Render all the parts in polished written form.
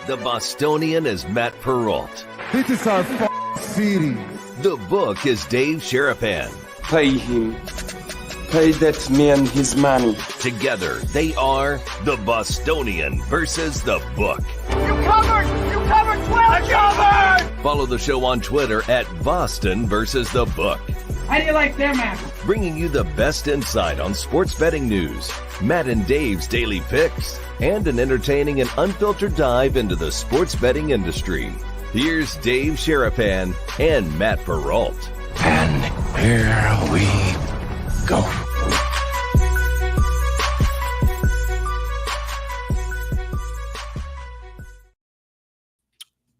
The Bostonian is Matt Perrault. This is our city. The book is Dave Sherapan. Pay him. Pay that man his money. Together, they are the Bostonian versus the book. You covered 12. I covered. Follow the show on Twitter at Boston versus the book. How do you like them apples? Bringing you the best insight on sports betting news, Matt and Dave's daily picks, and an entertaining and unfiltered dive into the sports betting industry. Here's Dave Sherapan and Matt Perrault. And here we go.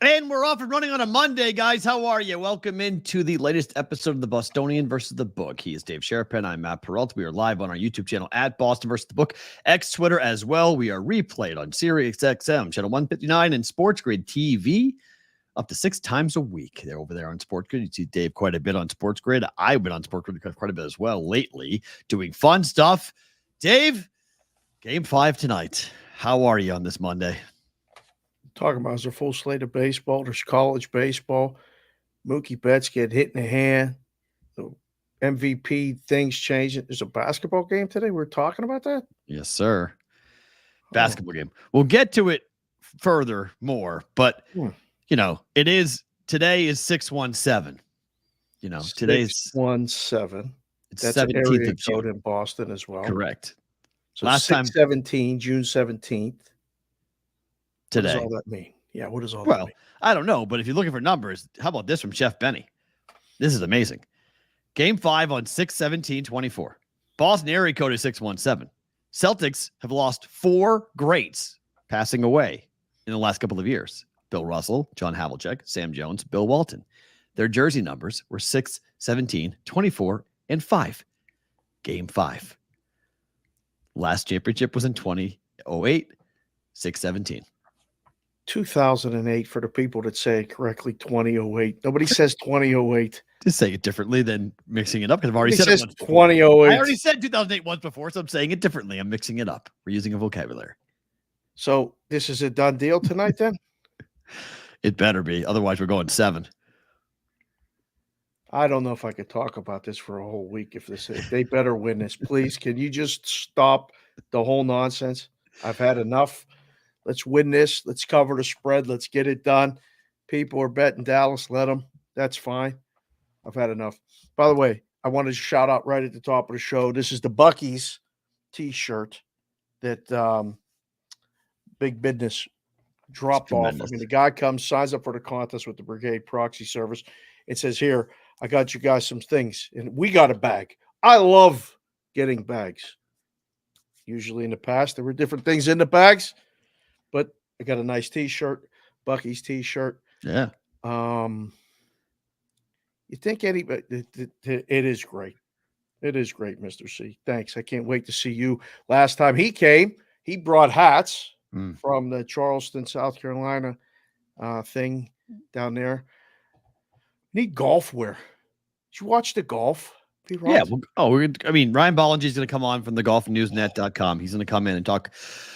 And we're off and running on a Monday, guys. How are you? Welcome into the latest episode of the Bostonian versus the Book. He is Dave Sherapan. I'm Matt Perrault. We are live on our YouTube channel at Boston versus the Book, X Twitter as well. We are replayed on Sirius XM, channel 159, and Sports Grid TV up to 6 times a week. They're over there on Sports Grid. You see Dave quite a bit on Sports Grid. I've been on Sports Grid quite a bit as well lately, doing fun stuff. Dave, game 5 tonight. How are you on this Monday? Talking about is a full slate of baseball. There's college baseball. Mookie Betts get hit in the hand. The MVP things changing. There's a basketball game today. We're talking about that. Yes, sir. Basketball game. We'll get to it further more, but you know, today is 617. You know, today's 617. That's 17th an area of June. code in Boston as well. Correct. So Last time 6/17, June 17th. today. What does all that mean? Yeah, what does all that Well, mean? I don't know, but if you're looking for numbers, how about this from Chef Benny? This is amazing. Game 5 on 6/17/24. Boston area code is 617. Celtics have lost 4 greats passing away in the last couple of years. Bill Russell, John Havlicek, Sam Jones, Bill Walton. Their jersey numbers were 6, 17, 24, and 5. Game 5. Last championship was in 2008, 6/17. 2008 for the people that say it correctly, 2008. Nobody says 2008. Just saying it differently than mixing it up because I've already Nobody said says it once. 2008. I already said 2008 once before, so I'm saying it differently. I'm mixing it up. We're using a vocabulary. So this is a done deal tonight then? It better be. Otherwise, we're going 7. I don't know if I could talk about this for a whole week if they better win this. Please, can you just stop the whole nonsense? I've had enough. Let's win this. Let's cover the spread. Let's get it done. People are betting Dallas. Let them. That's fine. I've had enough. By the way, I wanted to shout out right at the top of the show. This is the Buc-ee's T-shirt that Big Business dropped off. I mean, the guy comes, signs up for the contest with the Brigade proxy service. It says here, I got you guys some things. And we got a bag. I love getting bags. Usually in the past, there were different things in the bags. But I got a nice T-shirt, Buc-ee's T-shirt. Yeah. You think anybody? It is great. It is great, Mr. C. Thanks. I can't wait to see you. Last time he came, he brought hats from the Charleston, South Carolina thing down there. Need golf wear. Did you watch the golf? Yeah. Ryan Ballengee is going to come on from the golfnewsnet.com. He's going to come in and talk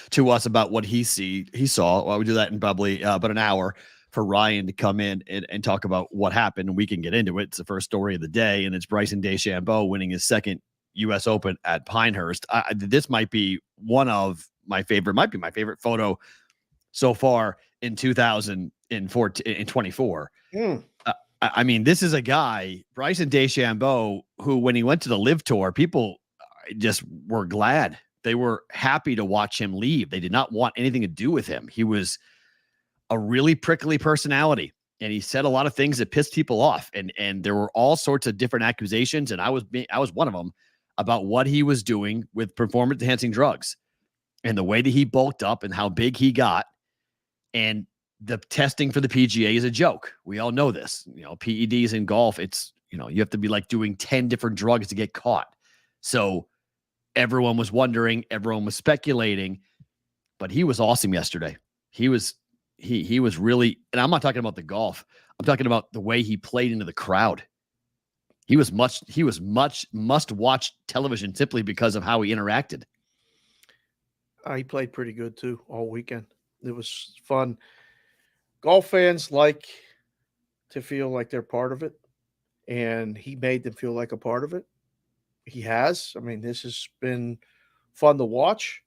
to us about what he saw. Well, we do that in probably about an hour for Ryan to come in and talk about what happened. And we can get into it. It's the first story of the day, and it's Bryson DeChambeau winning his second U.S. Open at Pinehurst. This might be one of my favorite photo so far in 2024. I mean, this is a guy, Bryson DeChambeau, who when he went to the Live Tour, people just were glad. They were happy to watch him leave. They did not want anything to do with him. He was a really prickly personality, and he said a lot of things that pissed people off. And there were all sorts of different accusations, and I was one of them, about what he was doing with performance-enhancing drugs and the way that he bulked up and how big he got. And the testing for the PGA is a joke. We all know this. You know, PEDs in golf, it's, you know, you have to be like doing 10 different drugs to get caught. So everyone was wondering, everyone was speculating, but he was awesome yesterday. He was really, and I'm not talking about the golf. I'm talking about the way he played into the crowd. He was much must-watch television simply because of how he interacted. He played pretty good too all weekend. It was fun. golf fans like to feel like they're part of it, and he made them feel like a part of it. He has. I mean, this has been fun to watch.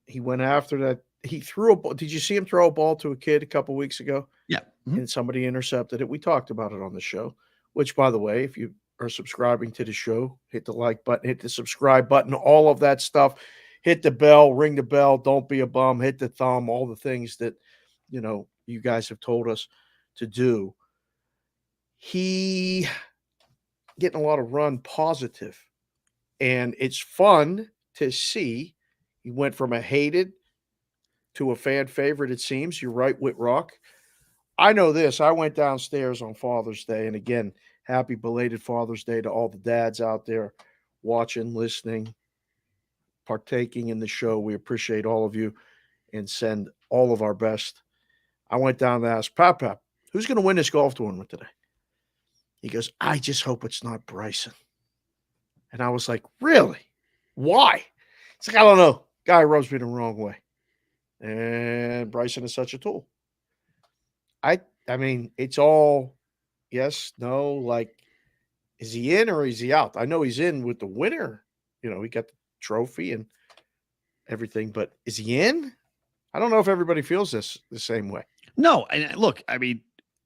He went after that. He threw a ball. Did you see him throw a ball to a kid a couple weeks ago? Yeah. Mm-hmm. And somebody intercepted it. We talked about it on the show, which, by the way, if you are subscribing to the show, hit the like button, hit the subscribe button, all of that stuff. Hit the bell, ring the bell, don't be a bum, hit the thumb, all the things that, you guys have told us to do. He getting a lot of run positive, and it's fun to see. He went from a hated to a fan favorite, it seems. You're right, Whitrock. I know this. I went downstairs on Father's Day, and again, happy belated Father's Day to all the dads out there watching, listening, partaking in the show. We appreciate all of you and send all of our best. I went down to ask Pap, who's going to win this golf tournament today? He goes, I just hope it's not Bryson. And I was like, really? Why? It's like, I don't know. Guy rubs me the wrong way. And Bryson is such a tool. I mean, it's all yes, no, like, is he in or is he out? I know he's in with the winner. He got the trophy and everything, but is he in? I don't know if everybody feels the same way. No, and look, I mean,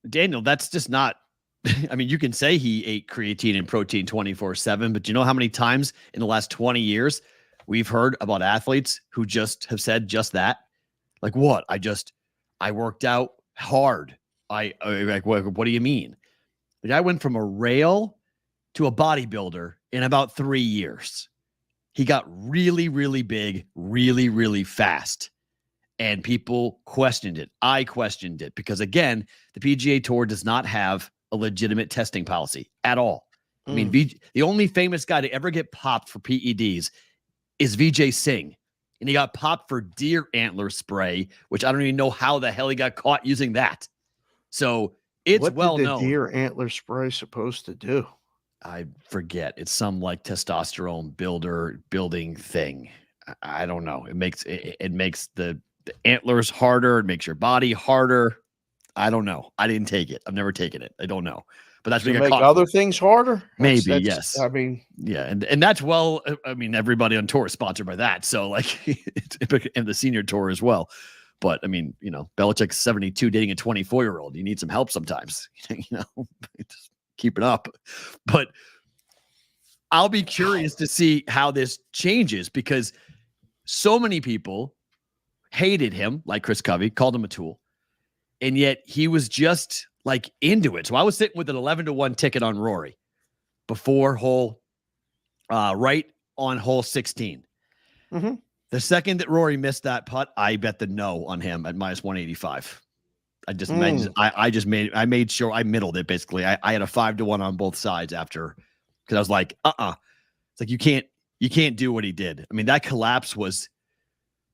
Daniel, that's just not. I mean, you can say he ate creatine and protein 24/7, but you know how many times in the last 20 years we've heard about athletes who just have said just that? Like, what? I worked out hard. I like, what do you mean? Like, I went from a rail to a bodybuilder in about 3 years. He got really, really big, really, really fast. And people questioned it. I questioned it because, again, the PGA Tour does not have a legitimate testing policy at all. I mean, the only famous guy to ever get popped for PEDs is Vijay Singh. And he got popped for deer antler spray, which I don't even know how the hell he got caught using that. So it's well known. What did the deer antler spray supposed to do? I forget. It's some like testosterone building thing. I don't know. It makes the antlers harder. It makes your body harder. I don't know. I didn't take it. I've never taken it. I don't know. But that's to make other things harder. Maybe yes. I mean, yeah, and that's well. I mean, everybody on tour is sponsored by that, so like, and the senior tour as well. But I mean, Belichick's 72, dating a 24-year-old. You need some help sometimes. Just keep it up. But I'll be curious to see how this changes because so many people hated him, like Chris Covey, called him a tool, and yet he was just like into it. So I was sitting with an 11-1 ticket on Rory before right on hole 16. Mm-hmm. The second that Rory missed that putt, I bet the no on him at minus 185. I made sure I middled it. Basically, I had a 5-1 on both sides after, because I was like, it's like, you can't do what he did. I mean, that collapse was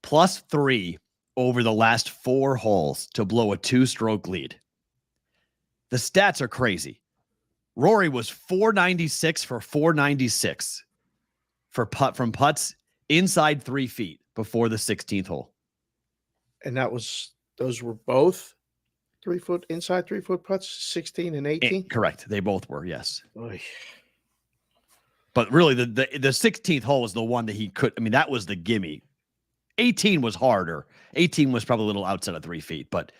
+3 over the last 4 holes to blow a 2-stroke lead. The stats are crazy. Rory was 496 for 496 from putts inside 3 feet before the 16th hole. And those were both 3 foot inside 3 foot putts, 16 and 18. Correct. They both were, yes. Oy. But really, the 16th hole was the one that he could. I mean, that was the gimme. 18 was harder. 18 was probably a little outside of 3 feet, but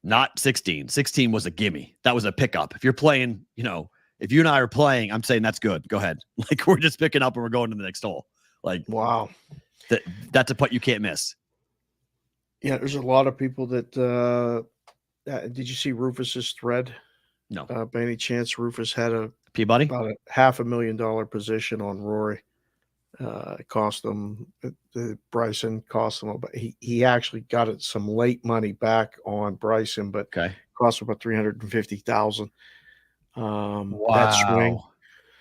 not 16. 16 was a gimme. That was a pickup. If you're playing, if you and I are playing, I'm saying that's good. Go ahead. Like, we're just picking up and we're going to the next hole. Like, wow. That's a putt you can't miss. Yeah, there's a lot of people that did you see Rufus's thread? No. By any chance, Rufus had Peabody? about a $500,000 position on Rory. It cost him, Bryson cost him, but he actually got some late money back on Bryson, but cost him about $350,000. That swing.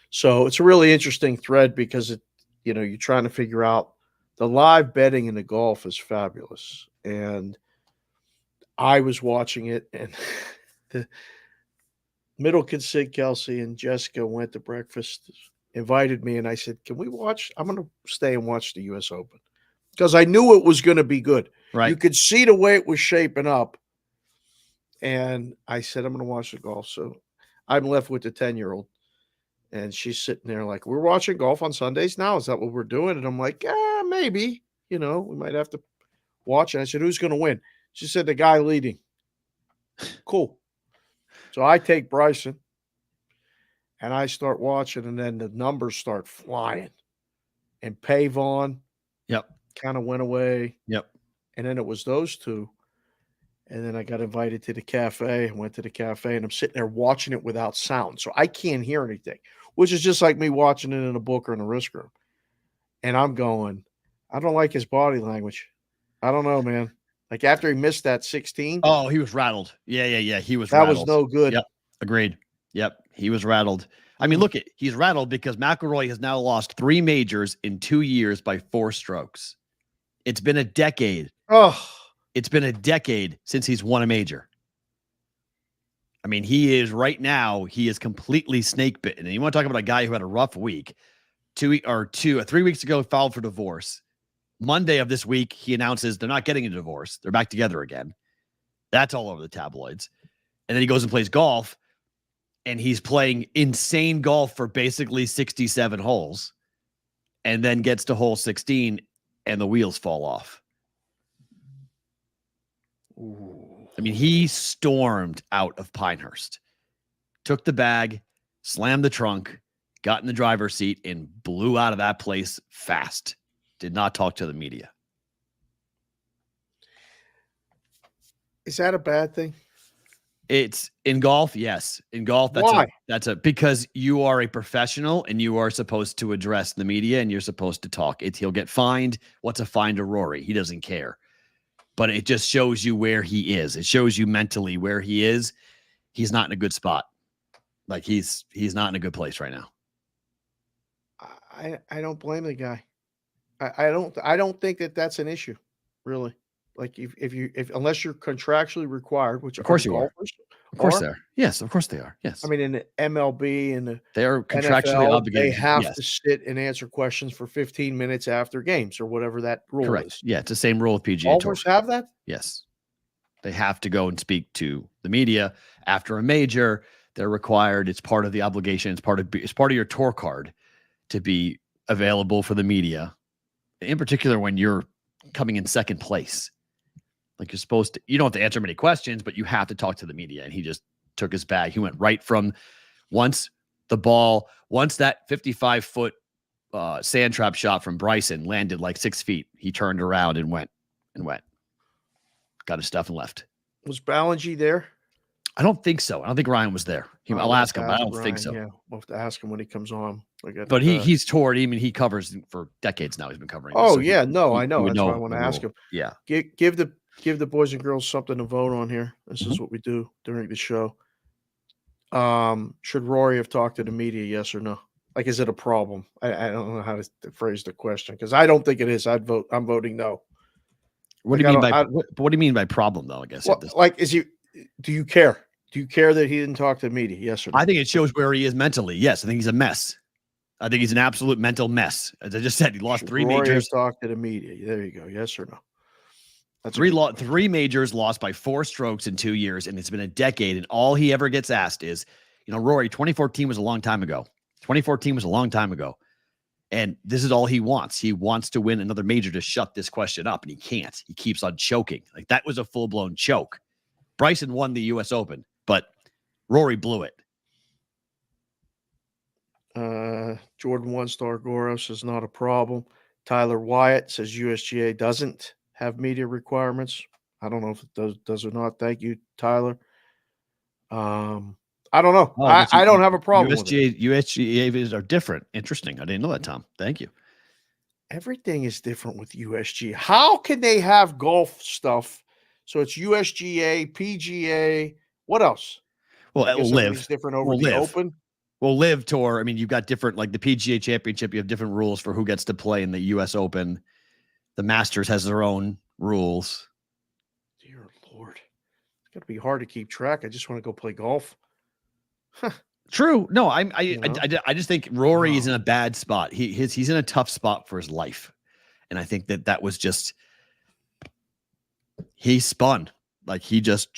So it's a really interesting thread because you're trying to figure out the live betting in the golf is fabulous. And I was watching it, and the middle kid, Sid Kelsey, and Jessica went to breakfast, invited me, and I said, can we watch? I'm going to stay and watch the U.S. Open because I knew it was going to be good. Right. You could see the way it was shaping up. And I said, I'm going to watch the golf. So I'm left with the 10-year-old. And she's sitting there like, we're watching golf on Sundays now. Is that what we're doing? And I'm like, yeah, maybe. We might have to watch. And I said, who's going to win? She said, the guy leading. Cool. So I take Bryson. And I start watching. And then the numbers start flying. And Pavon. Yep. Kind of went away. Yep. And then it was those two. And then I got invited to the cafe and went to the cafe, and I'm sitting there watching it without sound. So I can't hear anything, which is just like me watching it in a book or in the risk room. And I'm going, I don't like his body language. I don't know, man. Like after he missed that 16. Oh, he was rattled. Yeah. He was that rattled. was no good. Yep. Agreed. Yep. He was rattled. I mean, look, he's rattled because McIlroy has now lost 3 majors in 2 years by 4 strokes. It's been a decade. Oh, It's been a decade since he's won a major. I mean, he is right now, he is completely snake bitten. And you want to talk about a guy who had a rough week. 3 weeks ago, filed for divorce. Monday of this week, he announces they're not getting a divorce. They're back together again. That's all over the tabloids. And then he goes and plays golf, and he's playing insane golf for basically 67 holes, and then gets to hole 16, and the wheels fall off. I mean, he stormed out of Pinehurst, took the bag, slammed the trunk, got in the driver's seat, and blew out of that place fast. Did not talk to the media. is that a bad thing? It's in golf. Yes. In golf. Why? Because you are a professional and you are supposed to address the media and you're supposed to talk. He'll get fined. What's a fine to Rory? He doesn't care. But it just shows you where he is. It shows you mentally where he is. He's not in a good spot. Like he's not in a good place right now. I don't blame the guy. I don't think that that's an issue, really. Like if unless you're contractually required, which Of course you are. golfers Of course they are. Yes, of course they are. Yes. I mean, in the MLB and the They are contractually NFL, obligated. they have Yes. to sit and answer questions for 15 minutes after games or whatever that rule Correct. is. Yeah, it's the same rule with PGA Tour. Golfers have that? Yes. They have to go and speak to the media after a major. They're required. It's part of the obligation. It's part of your tour card to be available for the media. In particular, when you're coming in second place. Like you're supposed to, you don't have to answer many questions, but you have to talk to the media. And he just took his bag. He went right from once that 55-foot sand trap shot from Bryson landed like 6 feet. He turned around and went. Got his stuff and left. Was Ballengee there? I don't think so. I don't think Ryan was there. I'll ask him, but I don't think so. Yeah, we'll have to ask him when he comes on. But he's toured. I mean, he covers for decades now. He's been covering. Oh, so I know. he That's would why I know want to the ask rule. him. Yeah. Give the boys and girls something to vote on here. This is what we do during the show. Should Rory have talked to the media? Yes or no? Like, is it a problem? I don't know how to phrase the question because I don't think it is. I'm voting no. What do you mean by what do you mean by problem though? I guess. Well, like, do you care? Do you care that he didn't talk to the media? Yes or no? I think it shows where he is mentally. Yes, I think he's a mess. I think he's an absolute mental mess. As I just said, he lost 3 Rory majors. Talk to the media. There you go. Yes or no? That's 3 majors lost by 4 strokes in 2 years, and it's been a decade. And all he ever gets asked is, Rory, 2014 was a long time ago. 2014 was a long time ago. And this is all he wants. He wants to win another major to shut this question up, and he can't. He keeps on choking. Like that was a full-blown choke. Bryson won the U.S. Open, but Rory blew it. Jordan One-Star Goro says not a problem. Tyler Wyatt says USGA doesn't have media requirements. I don't know if it does or not. Thank you, Tyler. I don't know. I don't have a problem with it. USGA are different. Interesting. I didn't know that, Tom. Thank you. Everything is different with USGA. How can they have golf stuff? So it's USGA, PGA. What else? Well, it will live. Different over the Open. Well, live tour. I mean, you've got different, like the PGA Championship. You have different rules for who gets to play in the U.S. Open. The Masters has their own rules. Dear Lord, it's got to be hard to keep track. I just want to go play golf. True. No, I just think Rory is in a bad spot. He's in a tough spot for his life, and I think that was just he spun. Like he just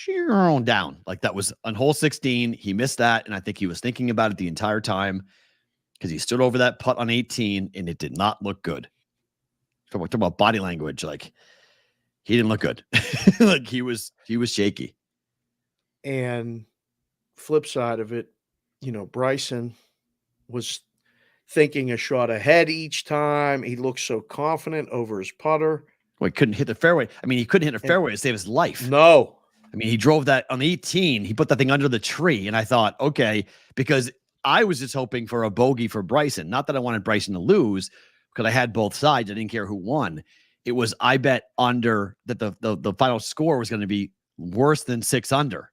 down. Like that was on hole 16. He missed that. And I think he was thinking about it the entire time because he stood over that putt on 18 and it did not look good. Talk about body language. Like he didn't look good. Like he was shaky. And flip side of it, Bryson was thinking a shot ahead each time. He looked so confident over his putter. Well, he couldn't hit the fairway. I mean, he couldn't hit a fairway to save his life. No. I mean, he drove that on 18. He put that thing under the tree. And I thought, okay, because I was just hoping for a bogey for Bryson. Not that I wanted Bryson to lose because I had both sides. I didn't care who won. It was, I bet under that the final score was going to be worse than 6 under.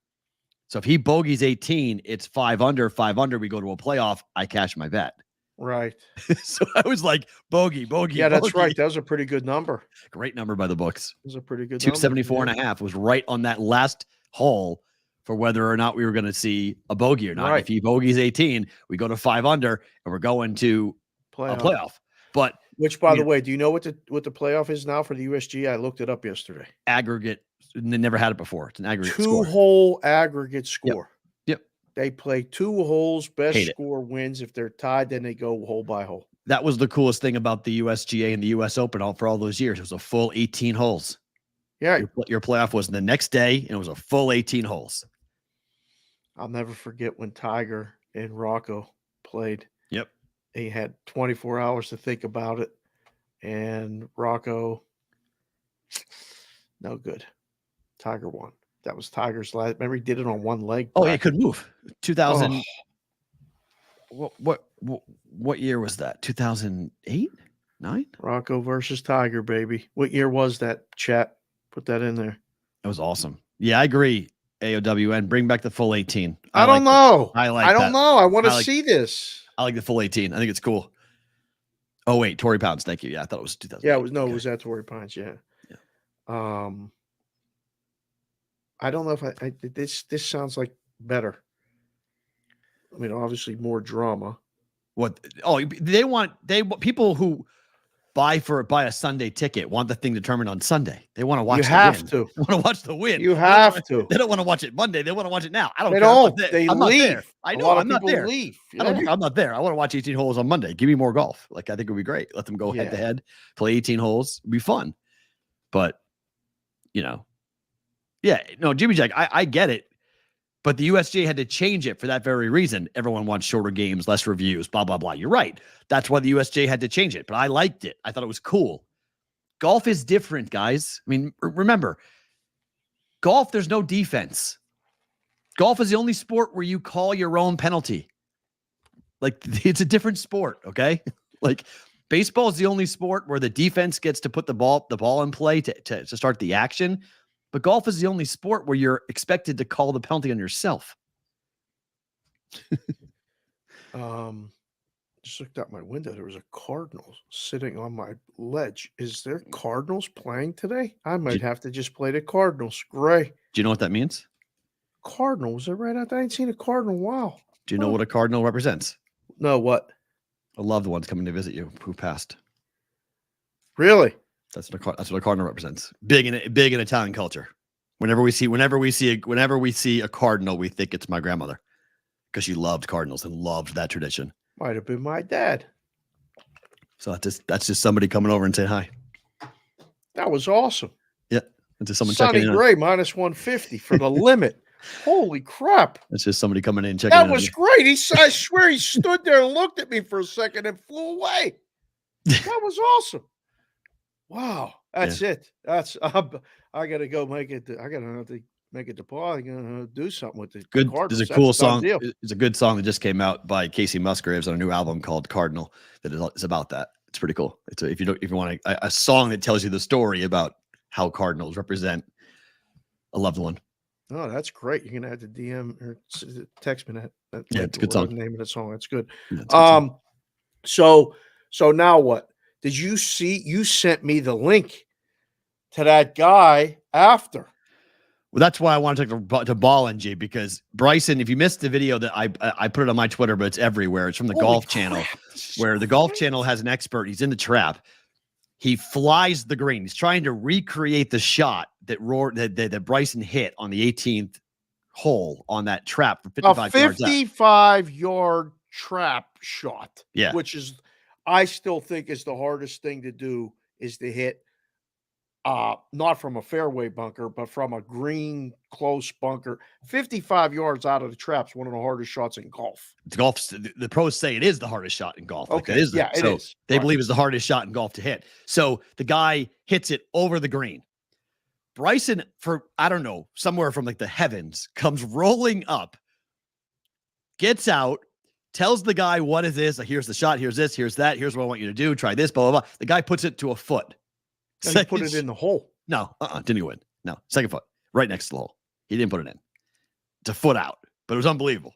So if he bogeys 18, it's 5 under. 5 under, we go to a playoff. I cash my bet. Right. So I was like, bogey. Yeah, that's right. That was a pretty good number. Great number by the books. It was a pretty good 274 number. and a half was right on that last hole for whether or not we were going to see a bogey or not. Right. If he bogeys 18, we go to 5 under and we're going to a playoff. But which, by the way, do you know what the playoff is now for the USG? I looked it up yesterday. Aggregate. They never had it before. It's an aggregate score. 2-hole aggregate score. Yep. They play 2 holes. Best score wins. If they're tied, then they go hole by hole. That was the coolest thing about the USGA and the US Open for all those years. It was a full 18 holes. Yeah. Your playoff was the next day, and it was a full 18 holes. I'll never forget when Tiger and Rocco played. Yep. He had 24 hours to think about it, and Rocco, no good. Tiger won. That was Tiger's last. Remember, he did it on one leg. Oh, yeah, he could move. 2000. Oh. What year was that? 2008, 9? Rocco versus Tiger, baby. What year was that? Chat, put that in there. That was awesome. Yeah, I agree. AOWN, bring back the full 18. I don't know. I don't know. I want to see this. I like the full 18. I think it's cool. Oh wait, Torrey Pines. Thank you. Yeah, I thought it was 2000. Yeah, it was at Torrey Pines. Yeah. I don't know if this sounds like better. I mean, obviously more drama. What? Oh, they want people who buy a Sunday ticket want the thing determined on Sunday. They want to watch. They want to watch the win. You have to. They don't want to watch it Monday. They want to watch it now. I don't. They care. don't. They leave. I know. I'm not there. Leave. Yeah. I don't care. I'm not there. I want to watch 18 holes on Monday. Give me more golf. Like I think it would be great. Let them go head to head, play 18 holes. It'd be fun. But Jimmy Jack, I get it. But the USGA had to change it for that very reason. Everyone wants shorter games, less reviews, blah, blah, blah. You're right. That's why the USGA had to change it. But I liked it. I thought it was cool. Golf is different, guys. I mean, remember, golf, there's no defense. Golf is the only sport where you call your own penalty. Like, it's a different sport, okay? Like, baseball is the only sport where the defense gets to put the ball in play to start the action. But golf is the only sport where you're expected to call the penalty on yourself. Just looked out my window. There was a Cardinals sitting on my ledge. Is there Cardinals playing today? I might have to just play the Cardinals. Gray. Do you know what that means? Cardinal. Was it right out there? I ain't seen a Cardinal. Wow. Do you know what a Cardinal represents? No, what? A loved one's coming to visit you who passed. Really? That's what a Cardinal represents. Big in Italian culture. Whenever we see a Cardinal, we think it's my grandmother because she loved Cardinals and loved that tradition. Might have been my dad. So that's just somebody coming over and saying hi. That was awesome. Yeah, it's just someone Sonny checking in. Gray minus 150 for the limit. Holy crap! It's just somebody coming in checking. That was great. I swear he stood there and looked at me for a second and flew away. That was awesome. Wow, that's it. That's I gotta go make it. I gotta have to make it to Paul. I gotta do something with it. Good. There's a cool song. It's a good song that just came out by Casey Musgraves on a new album called Cardinal. That is about that. It's pretty cool. It's if you want a song that tells you the story about how Cardinals represent a loved one. Oh, that's great. You're gonna have to DM or text me that. Yeah, it's a good song. The name of the song. That's good. Yeah, So now what? Did you see? You sent me the link to that guy after. Well, that's why I want to talk to Ballengee because Bryson, if you missed the video that I put it on my Twitter, but it's everywhere. It's from the Golf Channel, where the Golf Channel has an expert. He's in the trap. He flies the green. He's trying to recreate the shot that Bryson hit on the 18th hole on that trap for A 55 yards. 55-yard trap shot. Yeah. Which is, I still think, is the hardest thing to do, is to hit not from a fairway bunker, but from a green close bunker. 55 yards out of the trap's one of the hardest shots in golf. The pros say it is the hardest shot in golf. Okay. Like it is. They believe it's the hardest shot in golf to hit. So the guy hits it over the green. Bryson, for, I don't know, somewhere from like the heavens, comes rolling up, gets out, tells the guy, what is this? Like, here's the shot. Here's this. Here's that. Here's what I want you to do. Try this, blah, blah, blah. The guy puts it to a foot. No, he put it in the hole. No, didn't even win. No, second foot, right next to the hole. He didn't put it in. It's a foot out, but it was unbelievable.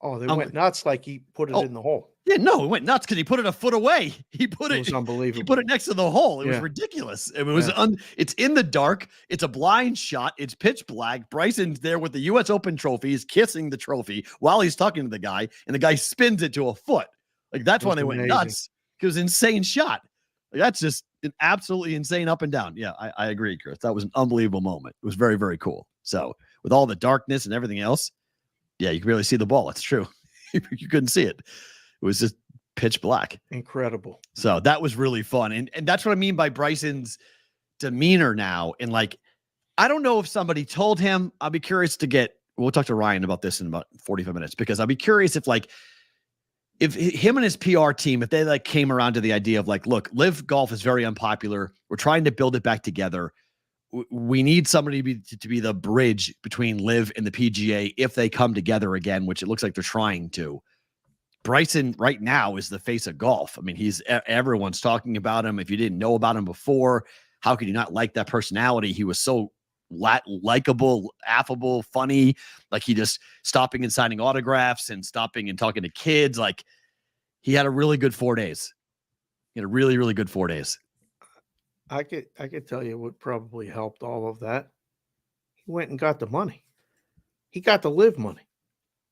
Oh, they went nuts like he put it in the hole. Yeah, no, it went nuts because he put it a foot away. It was unbelievable. He put it next to the hole. It was ridiculous. It was it's in the dark. It's a blind shot. It's pitch black. Bryson's there with the U.S. Open trophy. He's kissing the trophy while he's talking to the guy, and the guy spins it to a foot. Like, that's when they went nuts. It was an insane shot. Like, that's just an absolutely insane up and down. Yeah, I agree, Chris. That was an unbelievable moment. It was very, very cool. So with all the darkness and everything else, yeah, you can barely see the ball. It's true. You couldn't see it. It was just pitch black. Incredible. So that was really fun. And that's what I mean by Bryson's demeanor now. And like, I don't know if somebody told him. I'll be curious to we'll talk to Ryan about this in about 45 minutes, because I'll be curious if him and his PR team, if they like came around to the idea of like, look, live golf is very unpopular. We're trying to build it back together. We need somebody to be the bridge between live and the PGA if they come together again, which it looks like they're trying to. Bryson right now is the face of golf. I mean, everyone's talking about him. If you didn't know about him before, how could you not like that personality? He was so likable, affable, funny. Like, he just stopping and signing autographs and stopping and talking to kids. Like, he had a really good 4 days. He had a really, really good 4 days. I could tell you what probably helped all of that. He went and got the money. He got the live money.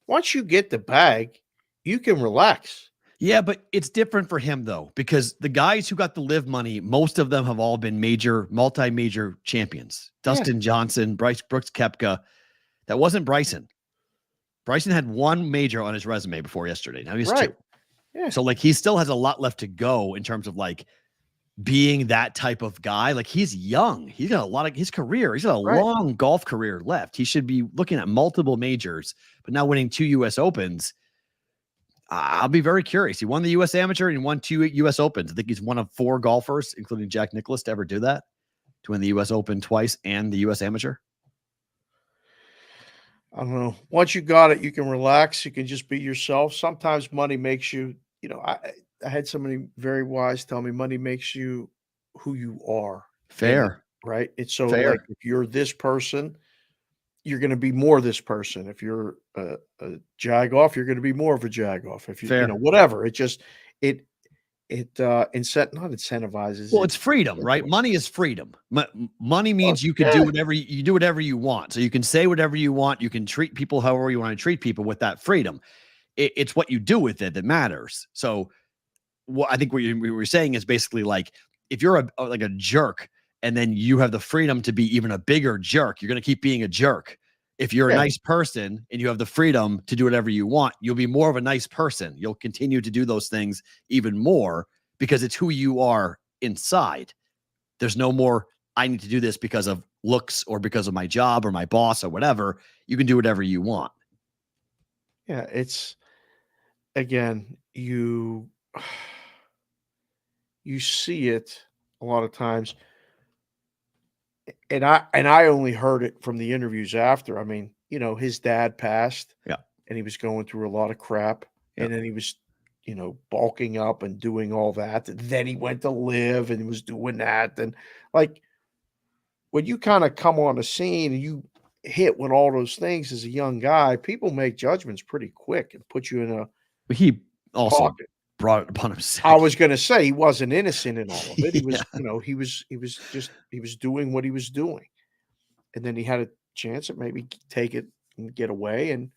Once you get the bag, you can relax. Yeah, but it's different for him, though, because the guys who got the live money, most of them have all been multi-major champions. Dustin Johnson, Brooks Koepka. That wasn't Bryson. Bryson had one major on his resume before yesterday. Now he's two. Yeah. So, like, he still has a lot left to go in terms of, like, being that type of guy. Like, he's young. He's got a lot of his career. He's got a long golf career left. He should be looking at multiple majors, but now winning 2 U.S. Opens. I'll be very curious. He won the U.S. Amateur and he won 2 U.S. Opens. I think he's one of 4 golfers, including Jack Nicklaus, to ever do that, to win the U.S. Open twice and the U.S. Amateur. I don't know. Once you got it, you can relax. You can just be yourself. Sometimes money makes you, I had somebody very wise tell me money makes you who you are. Fair. Right? It's so like, if you're this person, you're going to be more this person. If you're a jag-off, you're going to be more of a jag-off. If you whatever, it just not incentivizes. Well, it's freedom, right? Money is freedom. Money means you can do whatever you want. So you can say whatever you want. You can treat people however you want to treat people with that freedom. It's what you do with it that matters. So what I think we were saying is basically like, if you're like a jerk, and then you have the freedom to be even a bigger jerk, you're going to keep being a jerk. If you're a nice person and you have the freedom to do whatever you want, you'll be more of a nice person. You'll continue to do those things even more because it's who you are inside. There's no more, I need to do this because of looks or because of my job or my boss or whatever. You can do whatever you want. Yeah, it's, again, you see it a lot of times. And I only heard it from the interviews after. I mean, his dad passed. Yeah. And he was going through a lot of crap. Yeah. And then he was, bulking up and doing all that. And then he went to live and he was doing that. And like, when you kind of come on the scene and you hit with all those things as a young guy, people make judgments pretty quick and put you in a he also pocket. Brought it upon himself. I was going to say he wasn't innocent in all of it. He was, he was doing what he was doing. And then he had a chance to maybe take it and get away and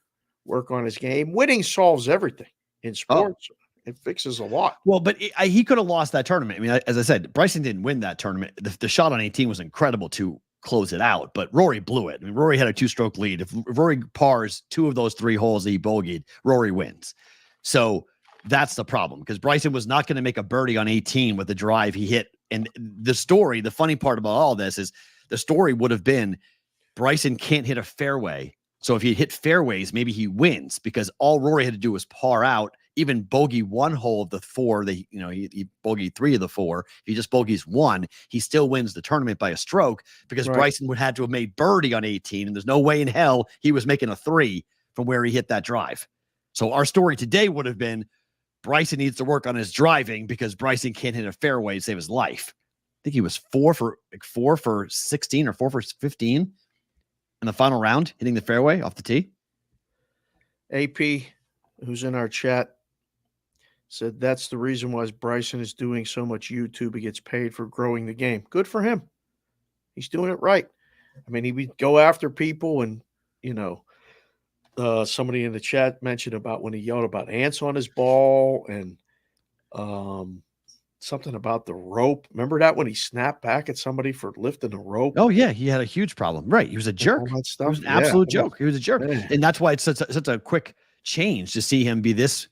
work on his game. Winning solves everything in sports. Oh. It fixes a lot. Well, but he could have lost that tournament. I mean, as I said, Bryson didn't win that tournament. The shot on 18 was incredible to close it out, but Rory blew it. I mean, Rory had a 2-stroke lead. If Rory pars 2 of those 3 holes that he bogeyed, Rory wins. So that's the problem, because Bryson was not going to make a birdie on 18 with the drive he hit. And the funny part about all this is the story would have been Bryson can't hit a fairway. So if he hit fairways, maybe he wins, because all Rory had to do was par out, even bogey 1 hole of the 4. He bogeyed 3 of the 4. If he just bogeys 1, he still wins the tournament by a stroke, because Bryson would have to have made birdie on 18, and there's no way in hell he was making a 3 from where he hit that drive. So our story today would have been Bryson needs to work on his driving, because Bryson can't hit a fairway to save his life. I think he was 4 for 16 or 4 for 15 in the final round, hitting the fairway off the tee. AP, who's in our chat, said that's the reason why Bryson is doing so much YouTube. He gets paid for growing the game. Good for him. He's doing it right. I mean, he would go after people, and, somebody in the chat mentioned about when he yelled about ants on his ball, and something about the rope. Remember that when he snapped back at somebody for lifting the rope? Oh yeah, he had a huge problem. Right, he was a jerk. All that stuff. He was an absolute Yeah. joke. He was a jerk, Yeah. and that's why it's such a quick change to see him be this,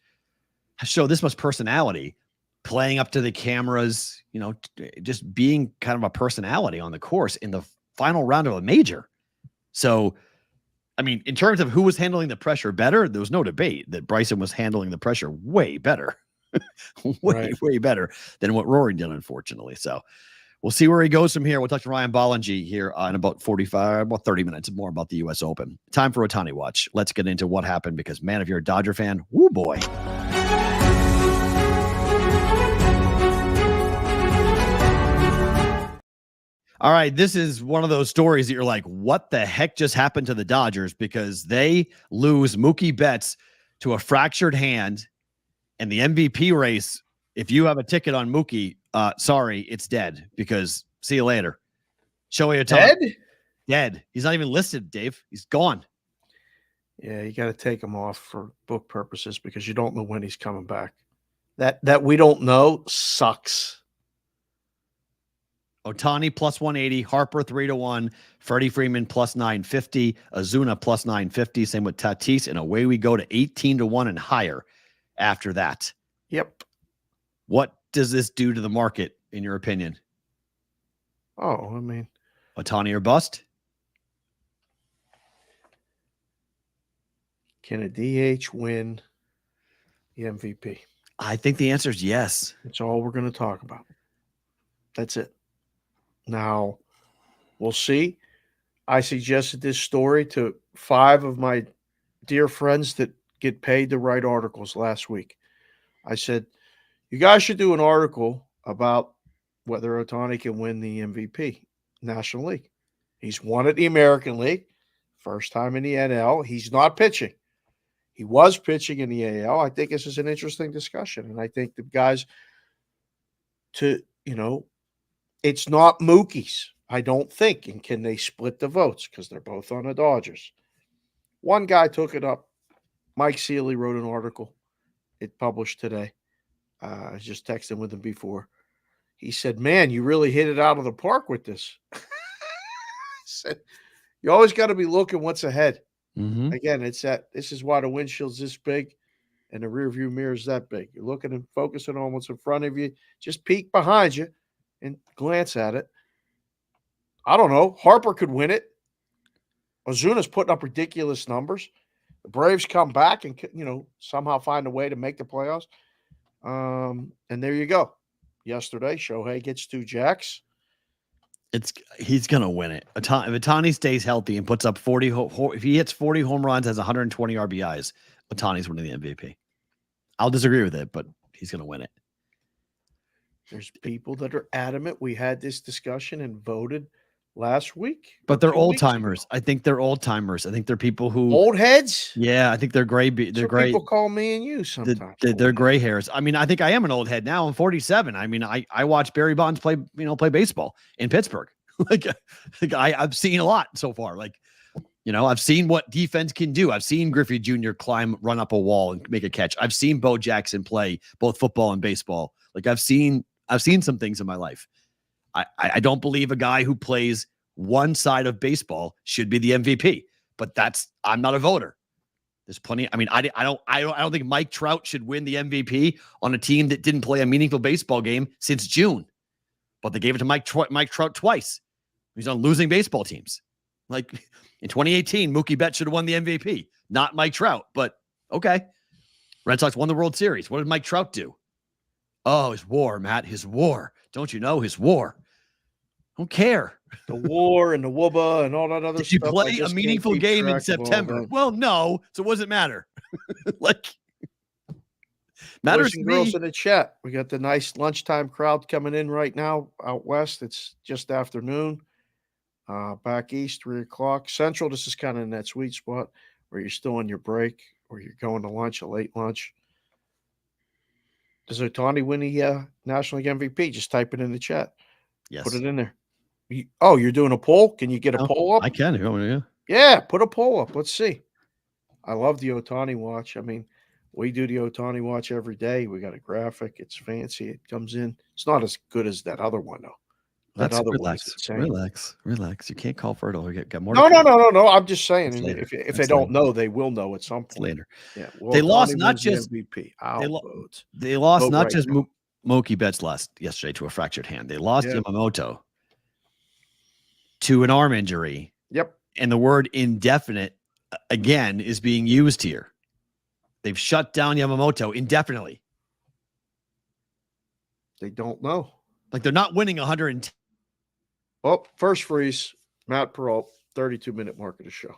show this much personality, playing up to the cameras. Just being kind of a personality on the course in the final round of a major. So, I mean, in terms of who was handling the pressure better, there was no debate that Bryson was handling the pressure way better. way better than what Rory did, unfortunately. So we'll see where he goes from here. We'll talk to Ryan Ballengee here in about 30 minutes more about the U.S. Open. Time for Ohtani Watch. Let's get into what happened, because, man, if you're a Dodger fan, woo boy. All right, this is one of those stories that you're like, what the heck just happened to the Dodgers? Because they lose Mookie Betts to a fractured hand. And the MVP race, if you have a ticket on Mookie, sorry, it's dead, because see you later. Shohei Ohtani. Dead. He's not even listed, Dave. He's gone. Yeah, you got to take him off for book purposes, because you don't know when he's coming back. That we don't know sucks. Ohtani plus 180, Harper 3-1, Freddie Freeman plus 950, Ozuna plus 950. Same with Tatis, and away we go to 18-1 and higher after that. Yep. What does this do to the market, in your opinion? Oh, I mean, Ohtani or bust? can a DH win the MVP? I think the answer is yes. That's all we're going to talk about. That's it. Now, we'll see. I suggested this story to 5 of my dear friends that get paid to write articles last week. I said, you guys should do an article about whether Ohtani can win the MVP, National League. He's won at the American League, first time in the NL. He's not pitching. He was pitching in the AL. I think this is an interesting discussion. And I think the guys it's not Mookie's, I don't think. And can they split the votes? Because they're both on the Dodgers. One guy took it up. Mike Seeley wrote an article. It published today. I was just texting with him before. He said, man, you really hit it out of the park with this. I said, you always got to be looking what's ahead. Mm-hmm. Again, this is why the windshield's this big and the rear view mirror is that big. You're looking and focusing on what's in front of you. Just peek behind you and glance at it. I don't know. Harper could win it. Ozuna's putting up ridiculous numbers. The Braves come back and, somehow find a way to make the playoffs. And there you go. Yesterday, Shohei gets 2 jacks. He's going to win it. If Ohtani stays healthy and puts up 40, if he hits 40 home runs, has 120 RBIs, Ohtani's winning the MVP. I'll disagree with it, but he's going to win it. There's people that are adamant. We had this discussion and voted last week. But they're old timers. I think they're old timers. I think they're people who old heads. Yeah, I think they're gray. They're gray. People call me and you sometimes. They're gray hairs. I mean, I think I am an old head now. I'm 47. I mean, I watch Barry Bonds play baseball in Pittsburgh. I've seen a lot so far. I've seen what defense can do. I've seen Griffey Jr. run up a wall and make a catch. I've seen Bo Jackson play both football and baseball. I've seen some things in my life. I don't believe a guy who plays one side of baseball should be the MVP. But I'm not a voter. There's plenty. I mean, I don't think Mike Trout should win the MVP on a team that didn't play a meaningful baseball game since June. But they gave it to Mike Trout twice. He's on losing baseball teams. Like in 2018, Mookie Betts should have won the MVP, not Mike Trout. But okay. Red Sox won the World Series. What did Mike Trout do? Oh, his war, Matt. His war. Don't you know his war? Don't care. The war and the wooba and all that other Did you stuff. play a meaningful game in September? Well, no. So what does it matter? Like, matters Boys to and me. girls in the chat. We got the nice lunchtime crowd coming in right now out west. It's just afternoon. Back east, 3 o'clock. Central, this is kind of in that sweet spot where you're still on your break or you're going to lunch, a late lunch. Does Ohtani win the National League MVP? Just type it in the chat. Yes. Put it in there. You're doing a poll? Can you get a poll up? I can. If you want me to. Yeah, put a poll up. Let's see. I love the Ohtani watch. I mean, we do the Ohtani watch every day. We got a graphic. It's fancy. It comes in. It's not as good as that other one, though. That That's other relax. one's Relax. You can't call for it. Or get more. No. I'm just saying. Later. If they don't know, they will know at some point. Later. Yeah. Well, They lost Ohtani not wins the just- MVP. They lost Vote not right just now. Mookie Betts yesterday to a fractured hand. They lost Yeah. Yamamoto to an arm injury. Yep. And the word indefinite again is being used here. They've shut down Yamamoto indefinitely. They don't know. Like they're not winning 110. Oh, first freeze. Matt Peralt, 32-minute mark of the show.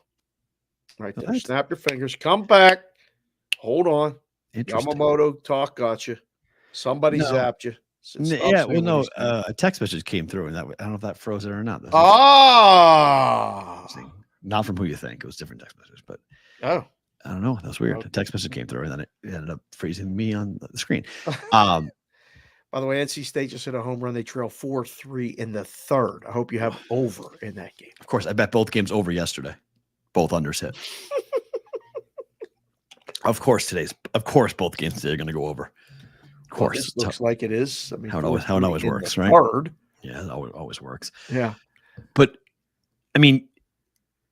Right there. Right. Snap your fingers. Come back. Hold on. Interesting. Yamamoto talk got you. Somebody No. zapped you. Yeah, well, no, a text message came through, and I don't know if that froze it or not. Not from who you think. It was different text messages, but Oh. I don't know. That was weird. Okay. A text message came through, and then it ended up freezing me on the screen. By the way, NC State just hit a home run. They trail 4-3 in the third. I hope you have over in that game. Of course, I bet both games over yesterday. Both unders hit. Of course, both games today are going to go over. Of course, This looks like it is. I mean, how it always in the works, right? Third. Yeah, it always works. Yeah. But I mean,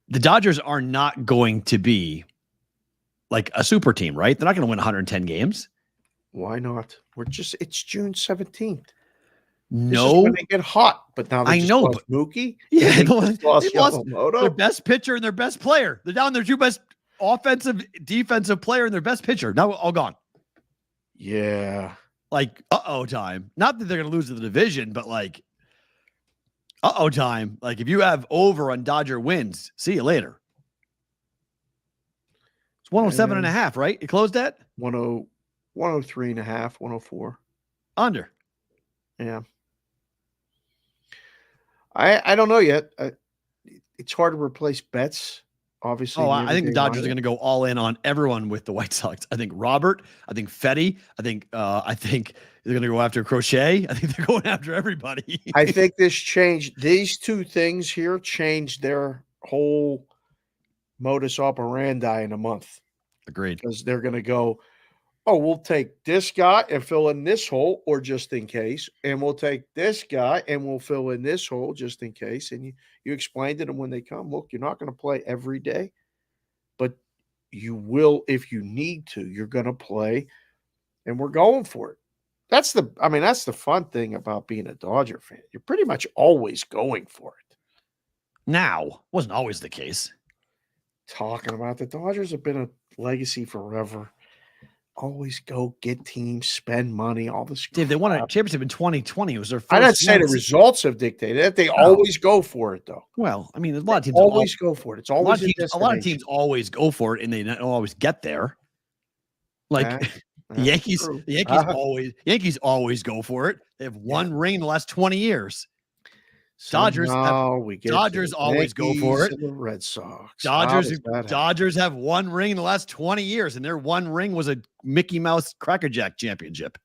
the Dodgers are not going to be like a super team, right? They're not going to win 110 games. Why not? It's June 17th. No, When they get hot, but now they I just know, lost but- Mookie. Yeah, They they just lost lost Yamamoto. their best pitcher and their best player. They're down their two best offensive, defensive player and their best pitcher. Now all gone. Yeah. Like, time. Not that they're going to lose to the division, but like, time. Like, if you have over on Dodger wins, see you later. It's 107 and a half, right? You closed at 103 and a half, 104. under. Yeah. I don't know yet. It's hard to replace Betts, obviously. Oh, I think the Dodgers are going to go all in on everyone with the White Sox. I think Robert. I think Fetty. I think they're going to go after Crochet. I think they're going after everybody. I think these two things here changed their whole modus operandi in a month. Agreed. Because they're going to go, we'll take this guy and fill in this hole, or just in case, and we'll take this guy and we'll fill in this hole just in case. And you explain to them when they come, look, you're not going to play every day, but you will if you need to. You're going to play, and we're going for it. That's the fun thing about being a Dodger fan. You're pretty much always going for it. Now, wasn't always the case. Talking about the Dodgers have been a legacy forever. Always go get teams, spend money, all this. Dave, they won a championship in 2020. It was their first. I didn't say the results have dictated it. They always go for it, though. Well, I mean, a lot of teams always go for it. It's always a lot of teams always go for it, and they don't always get there. Like the Yankees, true. Yankees always go for it. They have one ring in the last 20 years. Dodgers always go for it. And the Red Sox. Dodgers have one ring in the last 20 years, and their one ring was a Mickey Mouse Cracker Jack championship,